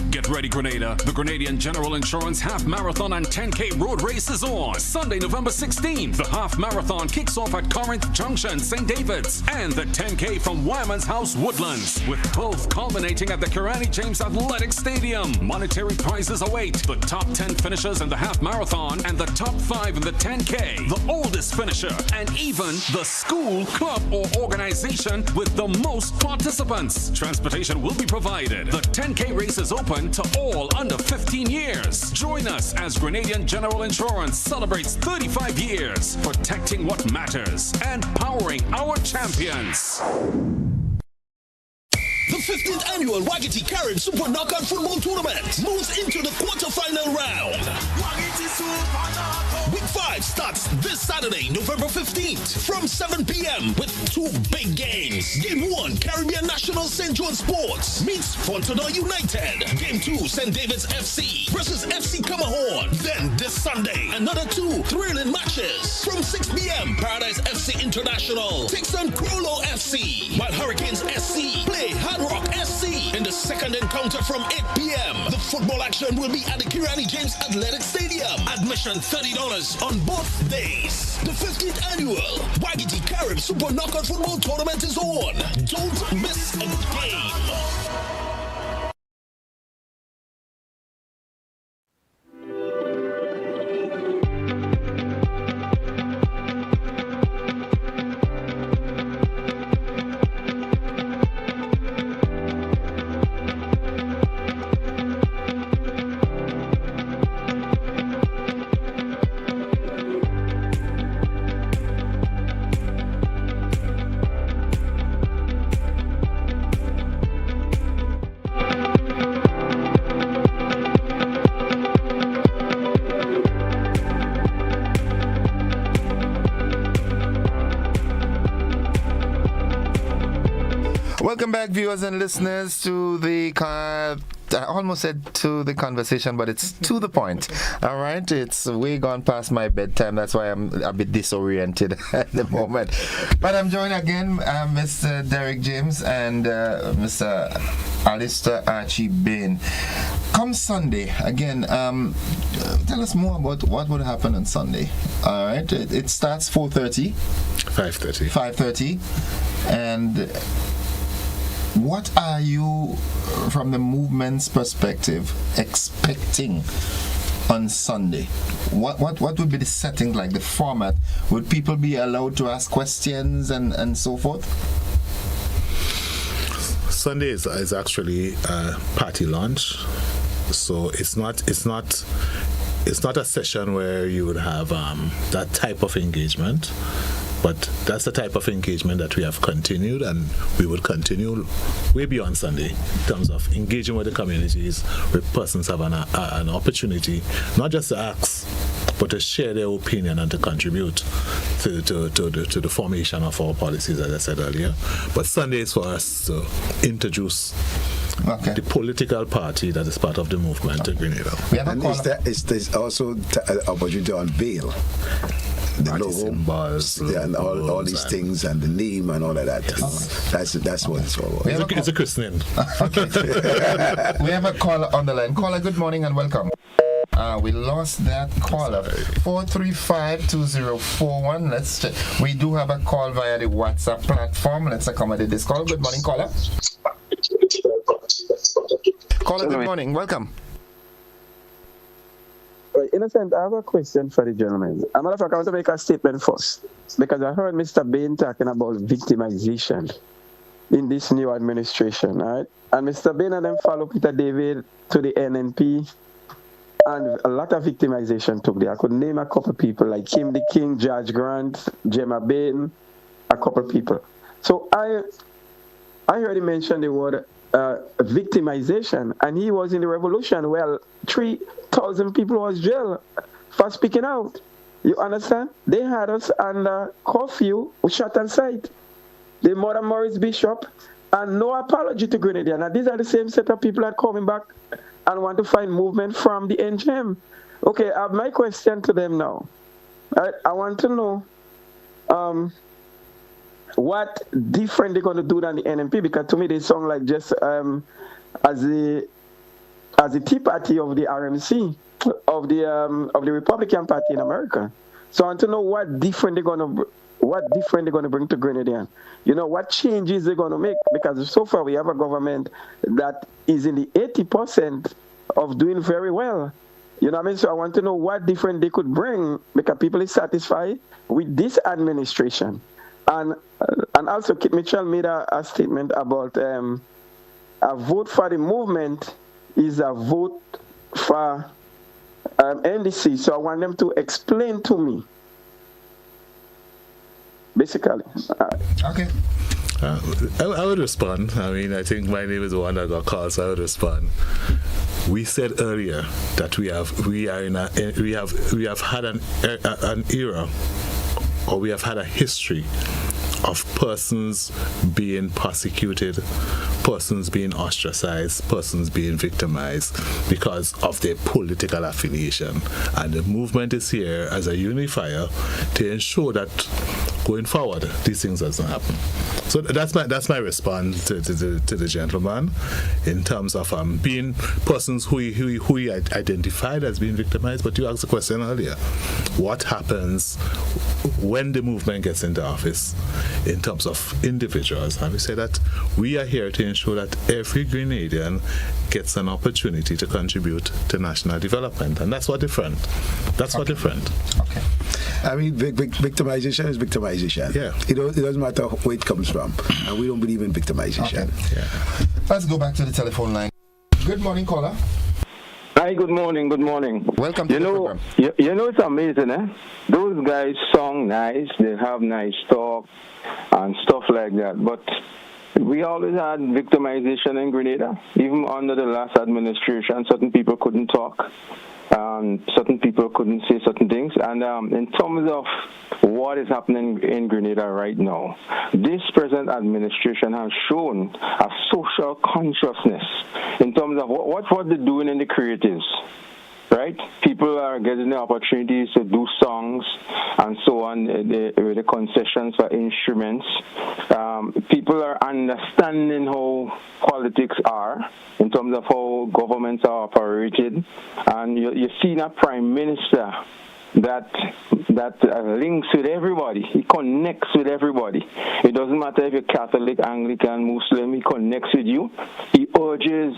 Get ready, Grenada. The Grenadian General Insurance Half Marathon and 10K Road Race is on. Sunday, November 16th. The Half Marathon kicks off at Corinth Junction, St. David's, and the 10K from Wyman's House, Woodlands, with both culminating at the Kirani James Athletic Stadium. Monetary prizes await the top 10 finishers in the Half Marathon and the top 5 in the 10K, the oldest finisher, and even the school, club, or organization with the most participants. Transportation will be provided. The 10K race is open to all under 15 years. Join us as Grenadian General Insurance celebrates 35 years, protecting what matters and powering our champions. The 15th annual Wagiti Carib Super Knockout Football Tournament moves into the quarterfinal round. Week 5 starts this Saturday, November 15th from 7 p.m. with 2 big games. Game 1, Caribbean National St. John Sports meets Fontana United. Game 2, St. David's FC versus FC Kamahorn. Then this Sunday, another 2 thrilling matches. From 6 p.m., Paradise FC International takes on Crollo FC, while Hurricanes SC play Hard Rock SC in the second encounter from 8 p.m. The football action will be at the Kirani James Athletic Stadium. Admission $30 on both days. The 15th annual Wagiti Carib Super Knockout Football Tournament is on. Don't miss a game. Welcome back, viewers and listeners, to the I almost said to the conversation, but it's to the point. All right, it's way gone past my bedtime. That's why I'm a bit disoriented at the moment. But I'm joined again, Mr. Derrick James and Mr. Alister Archie Bain. Come Sunday, again, tell us more about what would happen on Sunday. All right, it starts 4:30. 5:30. 5:30, and what are you, from the movement's perspective, expecting on Sunday? What would be the setting like, the format? Would people be allowed to ask questions and so forth? Sunday is actually a party launch, so it's not a session where you would have that type of engagement. But that's the type of engagement that we have continued, and we will continue way beyond Sunday in terms of engaging with the communities, where persons have an opportunity not just to ask, but to share their opinion and to contribute to the formation of our policies, as I said earlier. But Sunday is for us to introduce the political party that is part of the movement in Grenada. And there's also an opportunity on bail. The Party logo, symbols, and all these things, and the name and all of that. Yes. That's what it's all about. It's a christening. We have a caller on the line. Caller, good morning and welcome. We lost that caller. 435-2041. Let's check. We do have a call via the WhatsApp platform. Let's accommodate this call. Good morning, caller. Caller, good morning. Welcome. Innocent, I have a question for the gentleman. I'm going to make a statement first, because I heard Mr. Bain talking about victimization in this new administration, right? And Mr. Bain and them follow Peter David to the NNP, and a lot of victimization took there. I could name a couple of people like Kim the King, George Grant, Gemma Bain, a couple of people. So I heard him mention the word victimization, and he was in the revolution. Well, 3,000 people was jailed for speaking out. You understand? They had us under curfew, shot on sight. The Mother Morris Bishop, and no apology to Grenada. Now, these are the same set of people that are coming back and want to find movement from the NGM. Okay, I have my question to them now. I want to know what different they're going to do than the NNP, because to me they sound like just as the Tea Party of the RMC, of the Republican Party in America. So I want to know what different they're going to bring to Grenadian. You know, what changes they're going to make, because so far we have a government that is in the 80% of doing very well. You know what I mean? So I want to know what different they could bring, because people is satisfied with this administration. And also, Kit Mitchell made a statement about a vote for the movement is a vote for NDC. So I want them to explain to me, basically. Okay. I would respond. I mean, I think my name is the one that got called, so I would respond. We said earlier that we have had an era, or we have had a history of persons being persecuted, persons being ostracized, persons being victimized because of their political affiliation. And the movement is here as a unifier to ensure that going forward these things doesn't happen. So that's my response to the gentleman in terms of being persons who he identified as being victimized. But you asked the question earlier, what happens when the movement gets into office in terms of individuals? And we say that we are here to ensure that every Grenadian gets an opportunity to contribute to national development, and that's what different. Okay. I mean, victimization is victimization. Yeah. It doesn't matter where it comes from, and we don't believe in victimization. Okay. Yeah. Let's go back to the telephone line. Good morning, caller. Hi, good morning. Welcome to the program. You know, it's amazing, eh? Those guys song nice, they have nice talk and stuff like that, but we always had victimization in Grenada. Even under the last administration, certain people couldn't talk. Certain people couldn't say certain things. And in terms of what is happening in Grenada right now, this present administration has shown a social consciousness in terms of what they're doing in the creatives. Right? People are getting the opportunities to do songs and so on, the concessions for instruments. People are understanding how politics are in terms of how governments are operated. And you see that Prime Minister that links with everybody. He connects with everybody. It doesn't matter if you're Catholic, Anglican, Muslim, he connects with you. He urges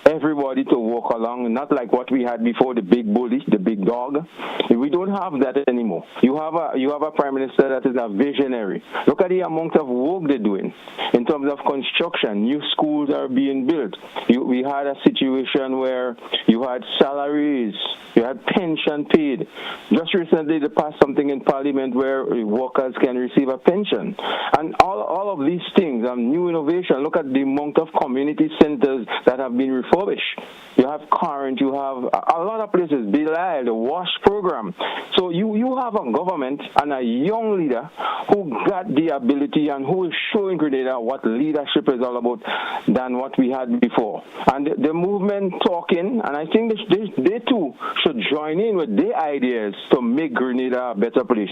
everybody to walk along, not like what we had before, the big bully, the big dog. We don't have that anymore. You have a prime minister that is a visionary. Look at the amount of work they're doing in terms of construction. New schools are being built. We had a situation where you had salaries, you had pension paid. Just recently they passed something in Parliament where workers can receive a pension. And all of these things, new innovation. Look at the amount of community centers that have been refurbished. You have Current, you have a lot of places, Belial, the WASH program. So you have a government and a young leader who got the ability and who is showing Grenada what leadership is all about than what we had before. And the movement talking, and I think they too should join in with their ideas to make Grenada a better place.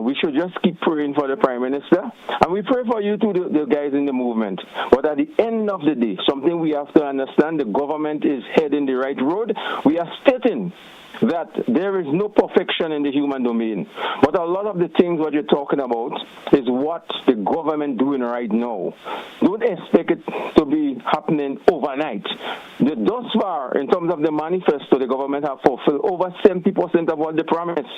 We should just keep praying for the Prime Minister, and we pray for you too, the guys in the movement. But at the end of the day, something we have to understand, the government is heading the right road. We are stating that there is no perfection in the human domain. But a lot of the things what you're talking about is what the government doing right now. Don't expect it to be happening overnight. Thus far, in terms of the manifesto, the government have fulfilled over 70% of what they promised.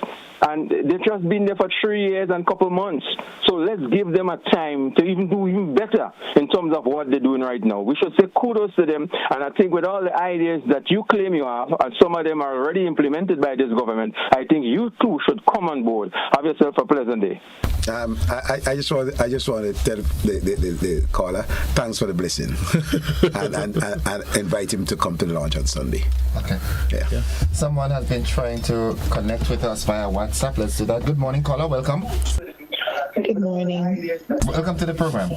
And they've just been there for 3 years and a couple months. So let's give them a time to do even better in terms of what they're doing right now. We should say kudos to them. And I think with all the ideas that you claim you have, and some of them are already implemented by this government, I think you too should come on board. Have yourself a pleasant day. I just want to tell the caller thanks for the blessing and invite him to come to the launch on Sunday. Okay. Yeah. Someone has been trying to connect with us via WhatsApp. Let's do that. Good morning, caller. Welcome. Good morning. Welcome to the program.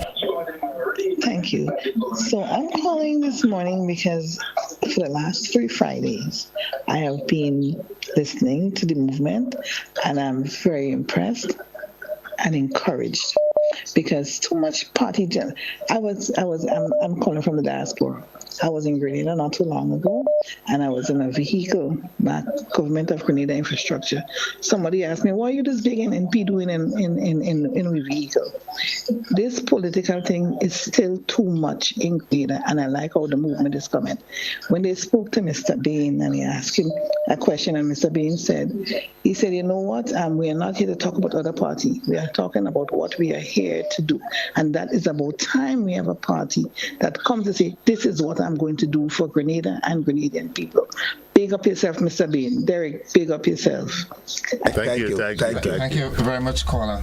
Thank you. So I'm calling this morning because for the last 3 Fridays, I have been listening to the movement, and I'm very impressed and encouraged because too much party. I'm calling from the diaspora. I was in Grenada not too long ago, and I was in a vehicle, that Government of Grenada Infrastructure. Somebody asked me, what are you this big NNP doing in a vehicle? This political thing is still too much in Grenada, and I like how the movement is coming. When they spoke to Mr. Bain, and he asked him a question, and Mr. Bain said, you know what, we are not here to talk about other party. We are talking about what we are here to do. And that is about time we have a party that comes to say, this is what I'm going to do for Grenada and Grenadian people. Big up yourself, Mr. Bain. Derrick, big up yourself. Thank you very much, caller.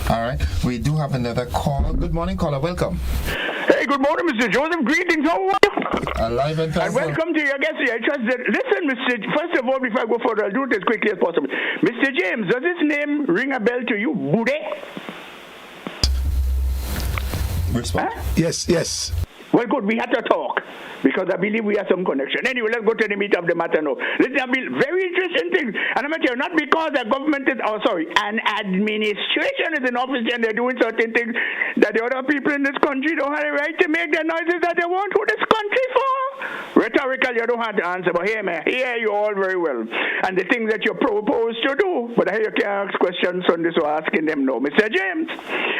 All right, we do have another call. Good morning, caller. Welcome. Hey, good morning, Mr. Joseph. Greetings. How are you? Alive and And welcome to your guest here. I trust that. Listen, first of all, before I go further, I'll do it as quickly as possible. Mr. James, does his name ring a bell to you? Bude? Huh? Yes. Well, good. We had to talk because I believe we have some connection. Anyway, let's go to the meat of the matter now. Listen, I mean, very interesting things. And I'm telling you, not because the government is, an administration is in office and they're doing certain things that the other people in this country don't have the right to make the noises that they want to this country for. Rhetorical, you don't have to answer, but here, man, hear you all very well. And the things that you propose to do, but I hear you can't ask questions on this, so asking them no. Mr. James,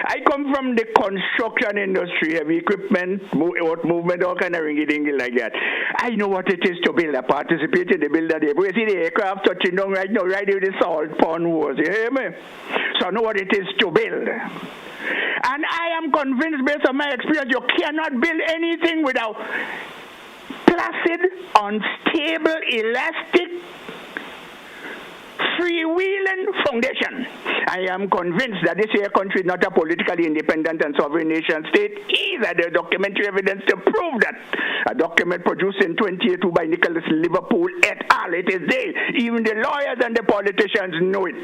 I come from the construction industry, heavy equipment, movement, all kind of ringy-dingy like that. I know what it is to build. I participate in the build of the airport. You see the aircraft touching down right now, right with the salt pond wars. You hear me? So I know what it is to build. And I am convinced, based on my experience, you cannot build anything without placid, unstable, elastic, freewheeling foundation. I am convinced that this here country is not a politically independent and sovereign nation state either. There's documentary evidence to prove that. A document produced in 2082 by Nicholas Liverpool et al. It is there. Even the lawyers and the politicians know it.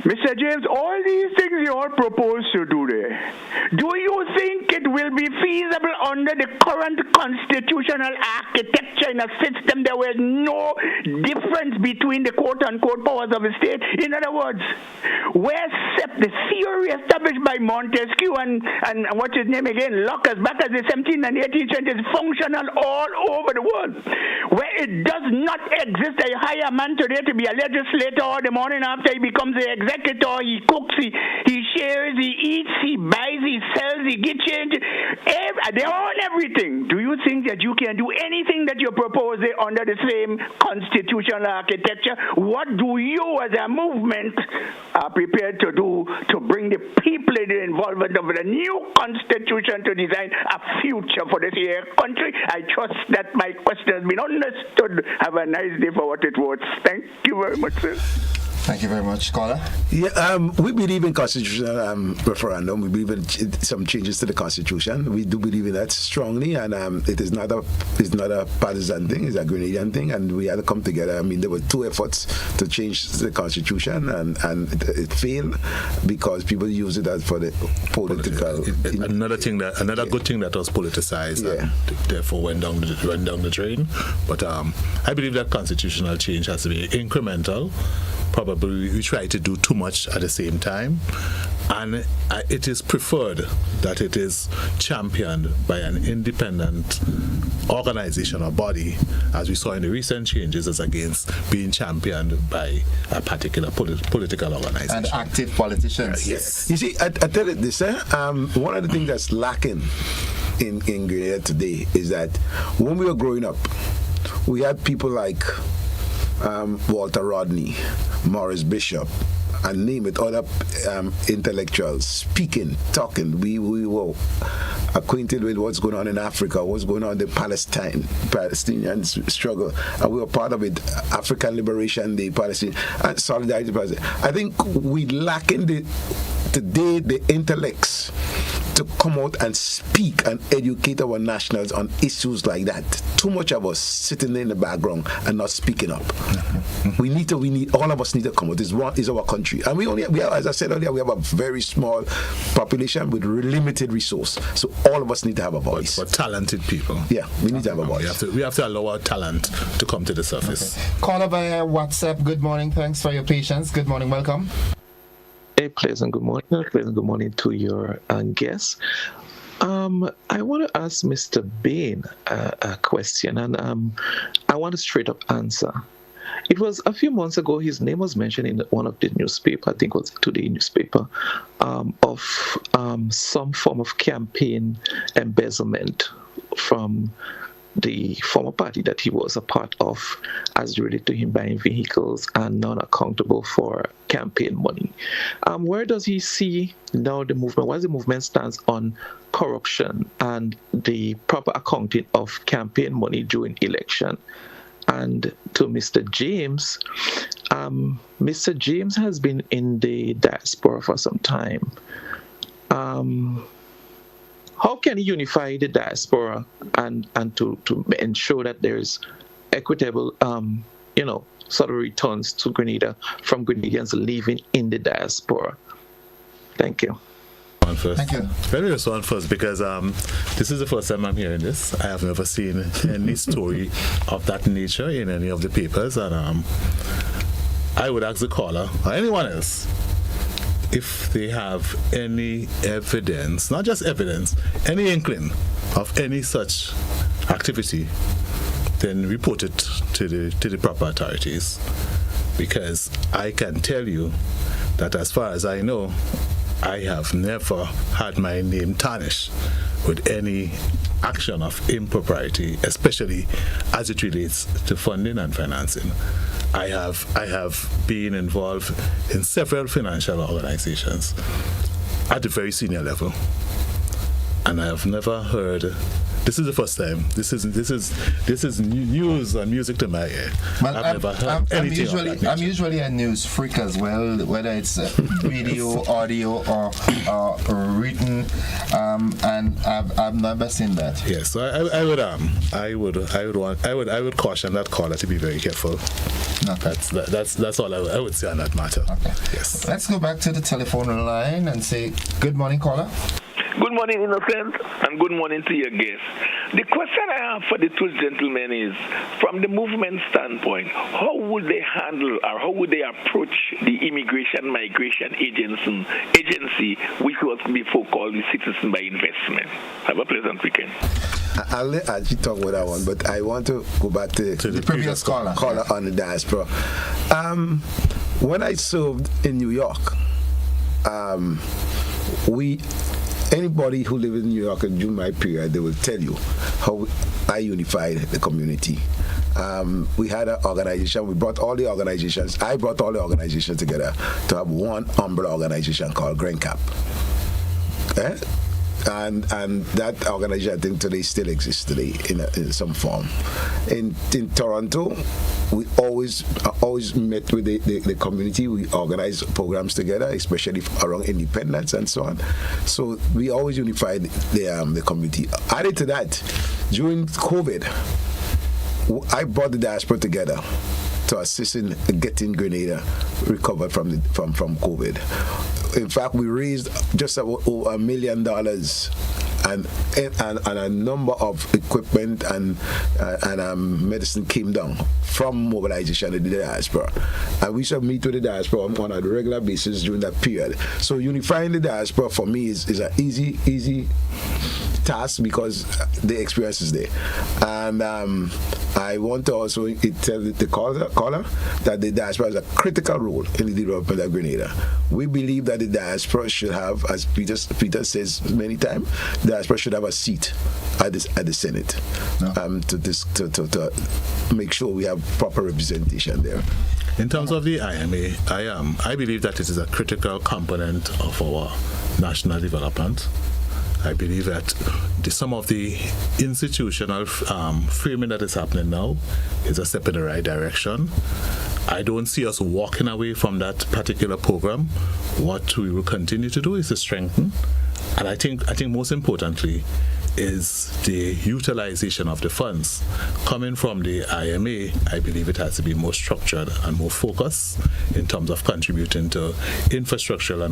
Mr. James, all these things you all propose to do there, do you think it will be feasible under the current constitutional architecture in a system there was no difference between the quote-unquote quote-unquote powers of the state. In other words, where the theory established by Montesquieu and what's his name again, Locke, as back as the 17th and 18th century is functional all over the world. Where it does not exist a higher man today to be a legislator, or the morning after he becomes the executor, he cooks, he shares, he eats, he buys, he sells, he gets change. They own everything. Do you think that you can do anything that you propose under the same constitutional architecture? What do you as a movement are prepared to do to bring the people in the involvement of the new constitution to design a future for this here country? I trust that my question has been understood. Have a nice day for what it was. Thank you very much, sir. Thank you very much, caller. Yeah, we believe in constitutional referendum. We believe in some changes to the constitution. We do believe in that strongly, and it is not a partisan thing. It's a Grenadian thing, and we had to come together. I mean, there were two efforts to change the constitution, and it failed because people use it as for the political. Another good thing that was politicized, and therefore went down the drain. But I believe that constitutional change has to be incremental. Probably we try to do too much at the same time, and it is preferred that it is championed by an independent organization or body, as we saw in the recent changes, as against being championed by a particular political organization. And active politicians. Yes. You see, I tell you this, one of the things that's lacking in Grenada today is that when we were growing up, we had people like Walter Rodney, Morris Bishop, and name it, other intellectuals speaking, talking. We were acquainted with what's going on in Africa, what's going on in the Palestinian struggle, and we were part of it. African Liberation Day, Palestine, and Solidarity. I think we lack today the intellects to come out and speak and educate our nationals on issues like that. Too much of us sitting in the background and not speaking up. We need all of us need to come out. This is our country, and we have, as I said earlier, we have a very small population with limited resource. So all of us need to have a voice. But talented people. Yeah, we need to have a voice. We have to allow our talent to come to the surface. Okay. Caller via WhatsApp. Good morning. Thanks for your patience. Good morning. Welcome. A pleasant good morning. Pleasant good morning to your guests. I want to ask Mr. Bain a question, and I want a straight up answer. It was a few months ago, his name was mentioned in one of the newspaper, I think it was Today newspaper, of some form of campaign embezzlement from the former party that he was a part of, as related to him buying vehicles and non-accountable for campaign money. Where does he see now the movement? What is the movement stance on corruption and the proper accounting of campaign money during election? And to Mr. James, Mr. James has been in the diaspora for some time. How can he unify the diaspora and to ensure that there's equitable, sort of returns to Grenada from Grenadians living in the diaspora? Thank you. Thank you. Let me respond first, because this is the first time I'm hearing this. I have never seen any story of that nature in any of the papers, and I would ask the caller or anyone else if they have any evidence, not just evidence, any inkling of any such activity, then report it to the proper authorities. Because I can tell you that as far as I know, I have never had my name tarnished with any action of impropriety, especially as it relates to funding and financing. I have been involved in several financial organizations at the very senior level, and I have never heard. This is the first time. This is news and music to my ear. Well, I've never heard anything of that nature. I'm usually a news freak as well, whether it's video, audio, or written, and I've never seen that. Yes, so I would caution that caller to be very careful. Okay. That's all I would say on that matter. Okay. Yes. Let's go back to the telephone line and say good morning, caller. Good morning, Innocent, and good morning to your guests. The question I have for the two gentlemen is, from the movement standpoint, how would they handle or how would they approach the Immigration Migration Agency, which was before called the Citizen by Investment? Have a pleasant weekend. I'll let Ajit talk about that one, but I want to go back to the previous caller on the diaspora. When I served in New York, anybody who lived in New York during my period, they will tell you how I unified the community. We had an organization. I brought all the organizations together to have one umbrella organization called Green Cap. And that organization, I think, today still exists today in some form. In Toronto, we always met with the community. We organized programs together, especially around independence and so on. So we always unified the community. Added to that, during COVID, I brought the diaspora together to assist in getting Grenada recovered from COVID. In fact, we raised just over $1 million and a number of equipment and medicine came down from mobilization of the diaspora. And we shall meet with the diaspora on a regular basis during that period. So unifying the diaspora for me is an easy task because the experience is there. And I want to also tell the caller that the diaspora has a critical role in the development of Grenada. We believe that the diaspora should have, as Peter says many times, the diaspora should have a seat at the Senate to make sure we have proper representation there. In terms of the IMA, I believe that it is a critical component of our national development. I believe that some of the institutional framing that is happening now is a step in the right direction. I don't see us walking away from that particular program. What we will continue to do is to strengthen, and I think most importantly is the utilization of the funds coming from the IMA. I believe it has to be more structured and more focused in terms of contributing to infrastructural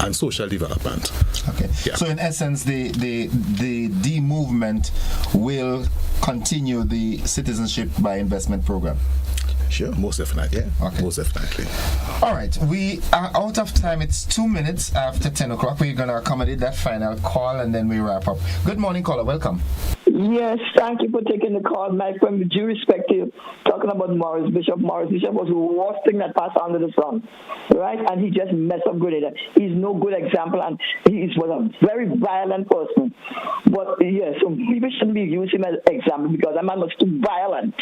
and social development. Okay. Yeah. So in essence, the movement will continue the citizenship by investment program. Sure, most definitely. Yeah. Okay. Most definitely. All right, we are out of time. It's 2 minutes after 10 o'clock. We're going to accommodate that final call and then we wrap up. Good morning, caller. Welcome. Yes, thank you for taking the call, my friend. With due respect to you, talking about Morris Bishop was the worst thing that passed under the sun, right? And he just messed up Grenada. He's no good example, and he was a very violent person. But yeah, so people shouldn't be using him as an example because that man was too violent.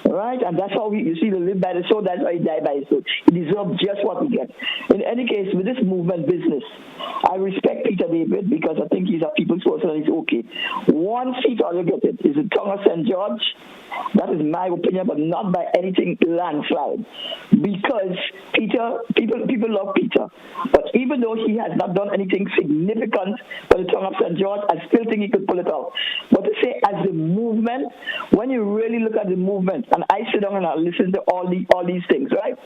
Right, and that's how you see, the live by the sword, that's why he died by the sword. He deserves just what he gets. In any case, with this movement business, I respect Peter David because I think he's a people's person and he's okay. One seat all you get it is the tongue of St. George. That is my opinion, but not by anything landslide. Because people love Peter. But even though he has not done anything significant for the tongue of St. George, I still think he could pull it off. But to say as the movement, when you really look at the movement, and I sit down and I listen to all these things, right?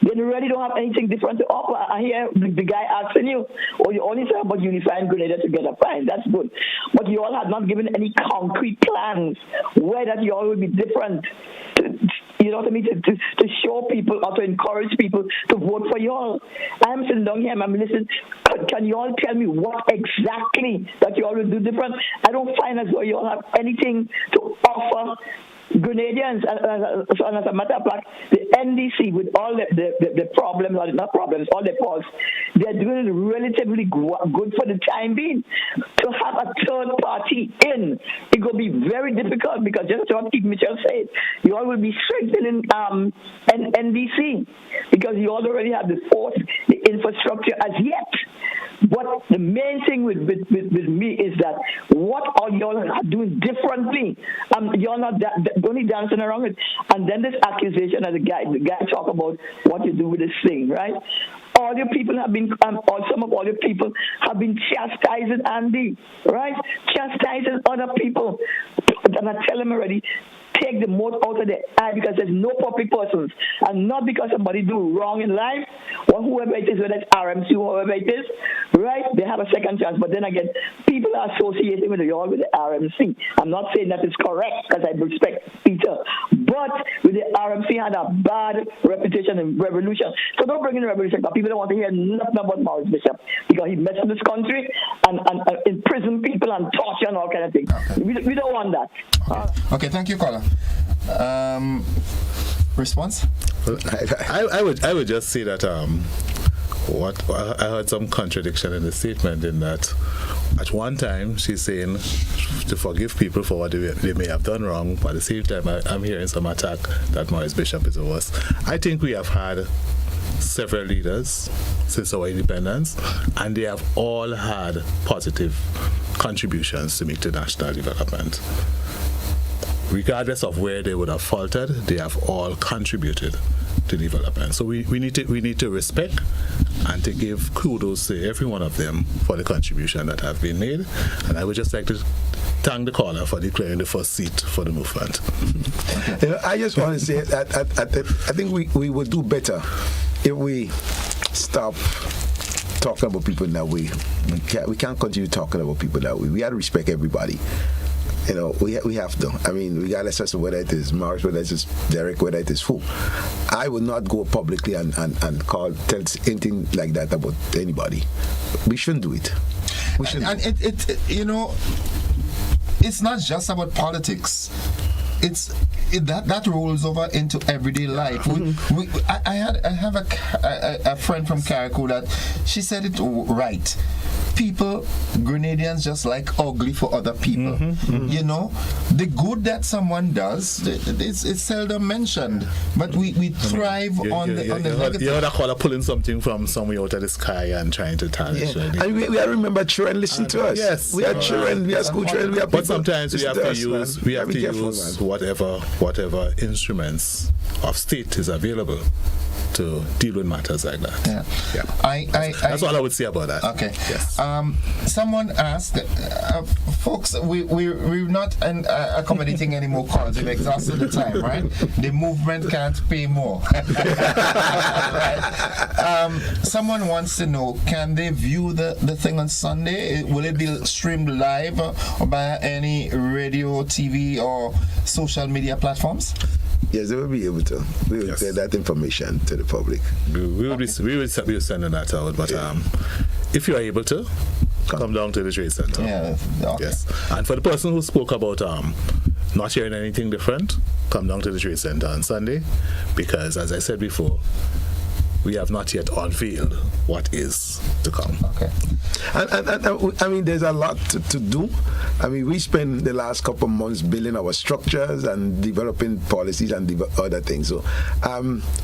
Then you really don't have anything different to offer. I hear the guy asking you, or you only say about unifying Grenada together. Fine, that's good. But you all have not given any concrete plans where that you all will be different. You know what I mean? To show people or to encourage people to vote for you all. I'm sitting down here and I'm listening. Can you all tell me what exactly that you all will do different? I don't find as though you all have anything to offer Grenadians, and as a matter of fact, the NDC with all the problems, or not problems, all the faults, they're doing it relatively good for the time being. To have a third party in, it will be very difficult because just what Keith Mitchell said, you all will be strengthening NDC because you all already have the force, the infrastructure as yet. But the main thing with me is that what are y'all are doing differently? You're not only dancing around it. And then this accusation that the guy talk about what you do with this thing, right? All your people have been, or some of all your people have been chastising Andy, right? Chastising other people. And I tell him already, take the mote out of the eye because there's no public persons, and not because somebody do wrong in life, or whoever it is, whether it's RMC or whoever it is, right? They have a second chance. But then again, people are associating with you all with the RMC. I'm not saying that it's correct because I respect Peter, but with the RMC had a bad reputation in revolution. So don't bring in revolution because people don't want to hear nothing about Maurice Bishop because he messed with this country and imprison people and torture and all kind of things. Okay. We don't want that. Okay, thank you, caller. Response? I would just say that I heard some contradiction in the statement in that at one time she's saying to forgive people for what they may have done wrong, but at the same time I'm hearing some attack that Maurice Bishop is the worst. I think we have had several leaders since our independence, and they have all had positive contributions to make to national development. Regardless of where they would have faltered, they have all contributed to development. So we need to respect and to give kudos to every one of them for the contribution that have been made. And I would just like to thank the caller for declaring the first seat for the movement. I just want to say that I think we would do better if we stop talking about people that way. We can't continue talking about people that way. We have to respect everybody. You know, we have to. I mean, regardless as to whether it is Morris, whether it is Derrick, whether it is who. I would not go publicly and tell anything like that about anybody. We shouldn't do it. We shouldn't. And it you know, it's not just about politics. That rolls over into everyday life. I have a friend from Carriacou that she said it right. People, Grenadians, just like ugly for other people. You know, the good that someone does, it's seldom mentioned, but we thrive on the negative. You heard a caller pulling something from somewhere out of the sky and trying to tarnish. Yeah. And we have to remember children listen to us. Yes, we have children, we have school children, we have people. But sometimes we have to use whatever instruments of state is available to deal with matters like that. Yeah. That's all I would say about that. Okay. Yes. Someone asked, folks, we're not accommodating any more calls. We've exhausted the time, right? The movement can't pay more. Right? Someone wants to know, can they view the thing on Sunday? Will it be streamed live or by any radio, TV, or social media platforms? Yes, they will be able to. We will get that information to the public. We will be sending that out, but if you are able to, come down to the Trade Center. Yeah. Okay. Yes. And for the person who spoke about not hearing anything different, come down to the Trade Center on Sunday, because as I said before, we have not yet unveiled what is to come. Okay. And I mean, there's a lot to do. I mean, we spent the last couple of months building our structures and developing policies and other things. So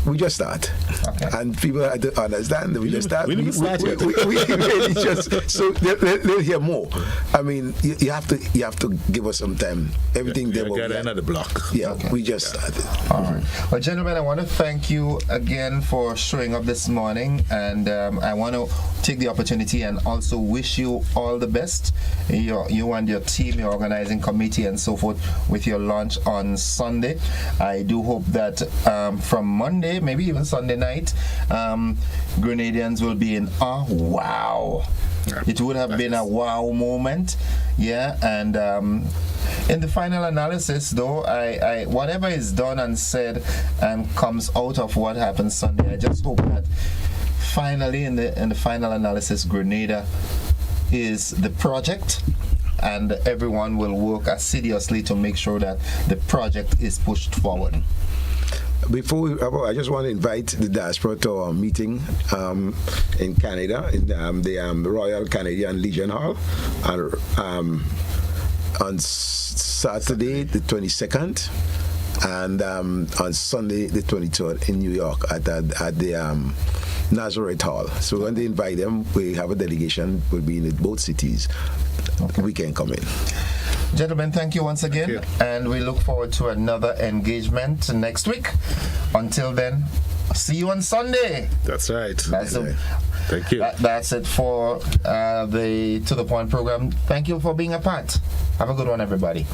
we just start. Okay. And people have to understand that we just start. We really just, so they'll hear more. I mean, you have to give us some time. Everything they will get another block. Yeah, okay. We just started. All right. Well, gentlemen, I want to thank you again for showing up this morning, and I want to take the opportunity and also wish you all the best, you and your team, your organizing committee and so forth, with your launch on Sunday. I do hope that from Monday, maybe even Sunday night, Grenadians will be in wow. It would have been a wow moment, and in the final analysis, though, I whatever is done and said and comes out of what happens Sunday, I just hope that finally, in the final analysis, Grenada is the project, and everyone will work assiduously to make sure that the project is pushed forward. Before I just want to invite the diaspora to our meeting in Canada, in the Royal Canadian Legion Hall, on Saturday the 22nd, and on Sunday the 23rd in New York at the Nazareth Hall. So when they invite them, we have a delegation. Will be in both cities. Okay. We can come in. Gentlemen, thank you once again, and we look forward to another engagement next week. Until then, see you on Sunday. That's right. Thank you. That's it for the To The Point program. Thank you for being a part. Have a good one, everybody.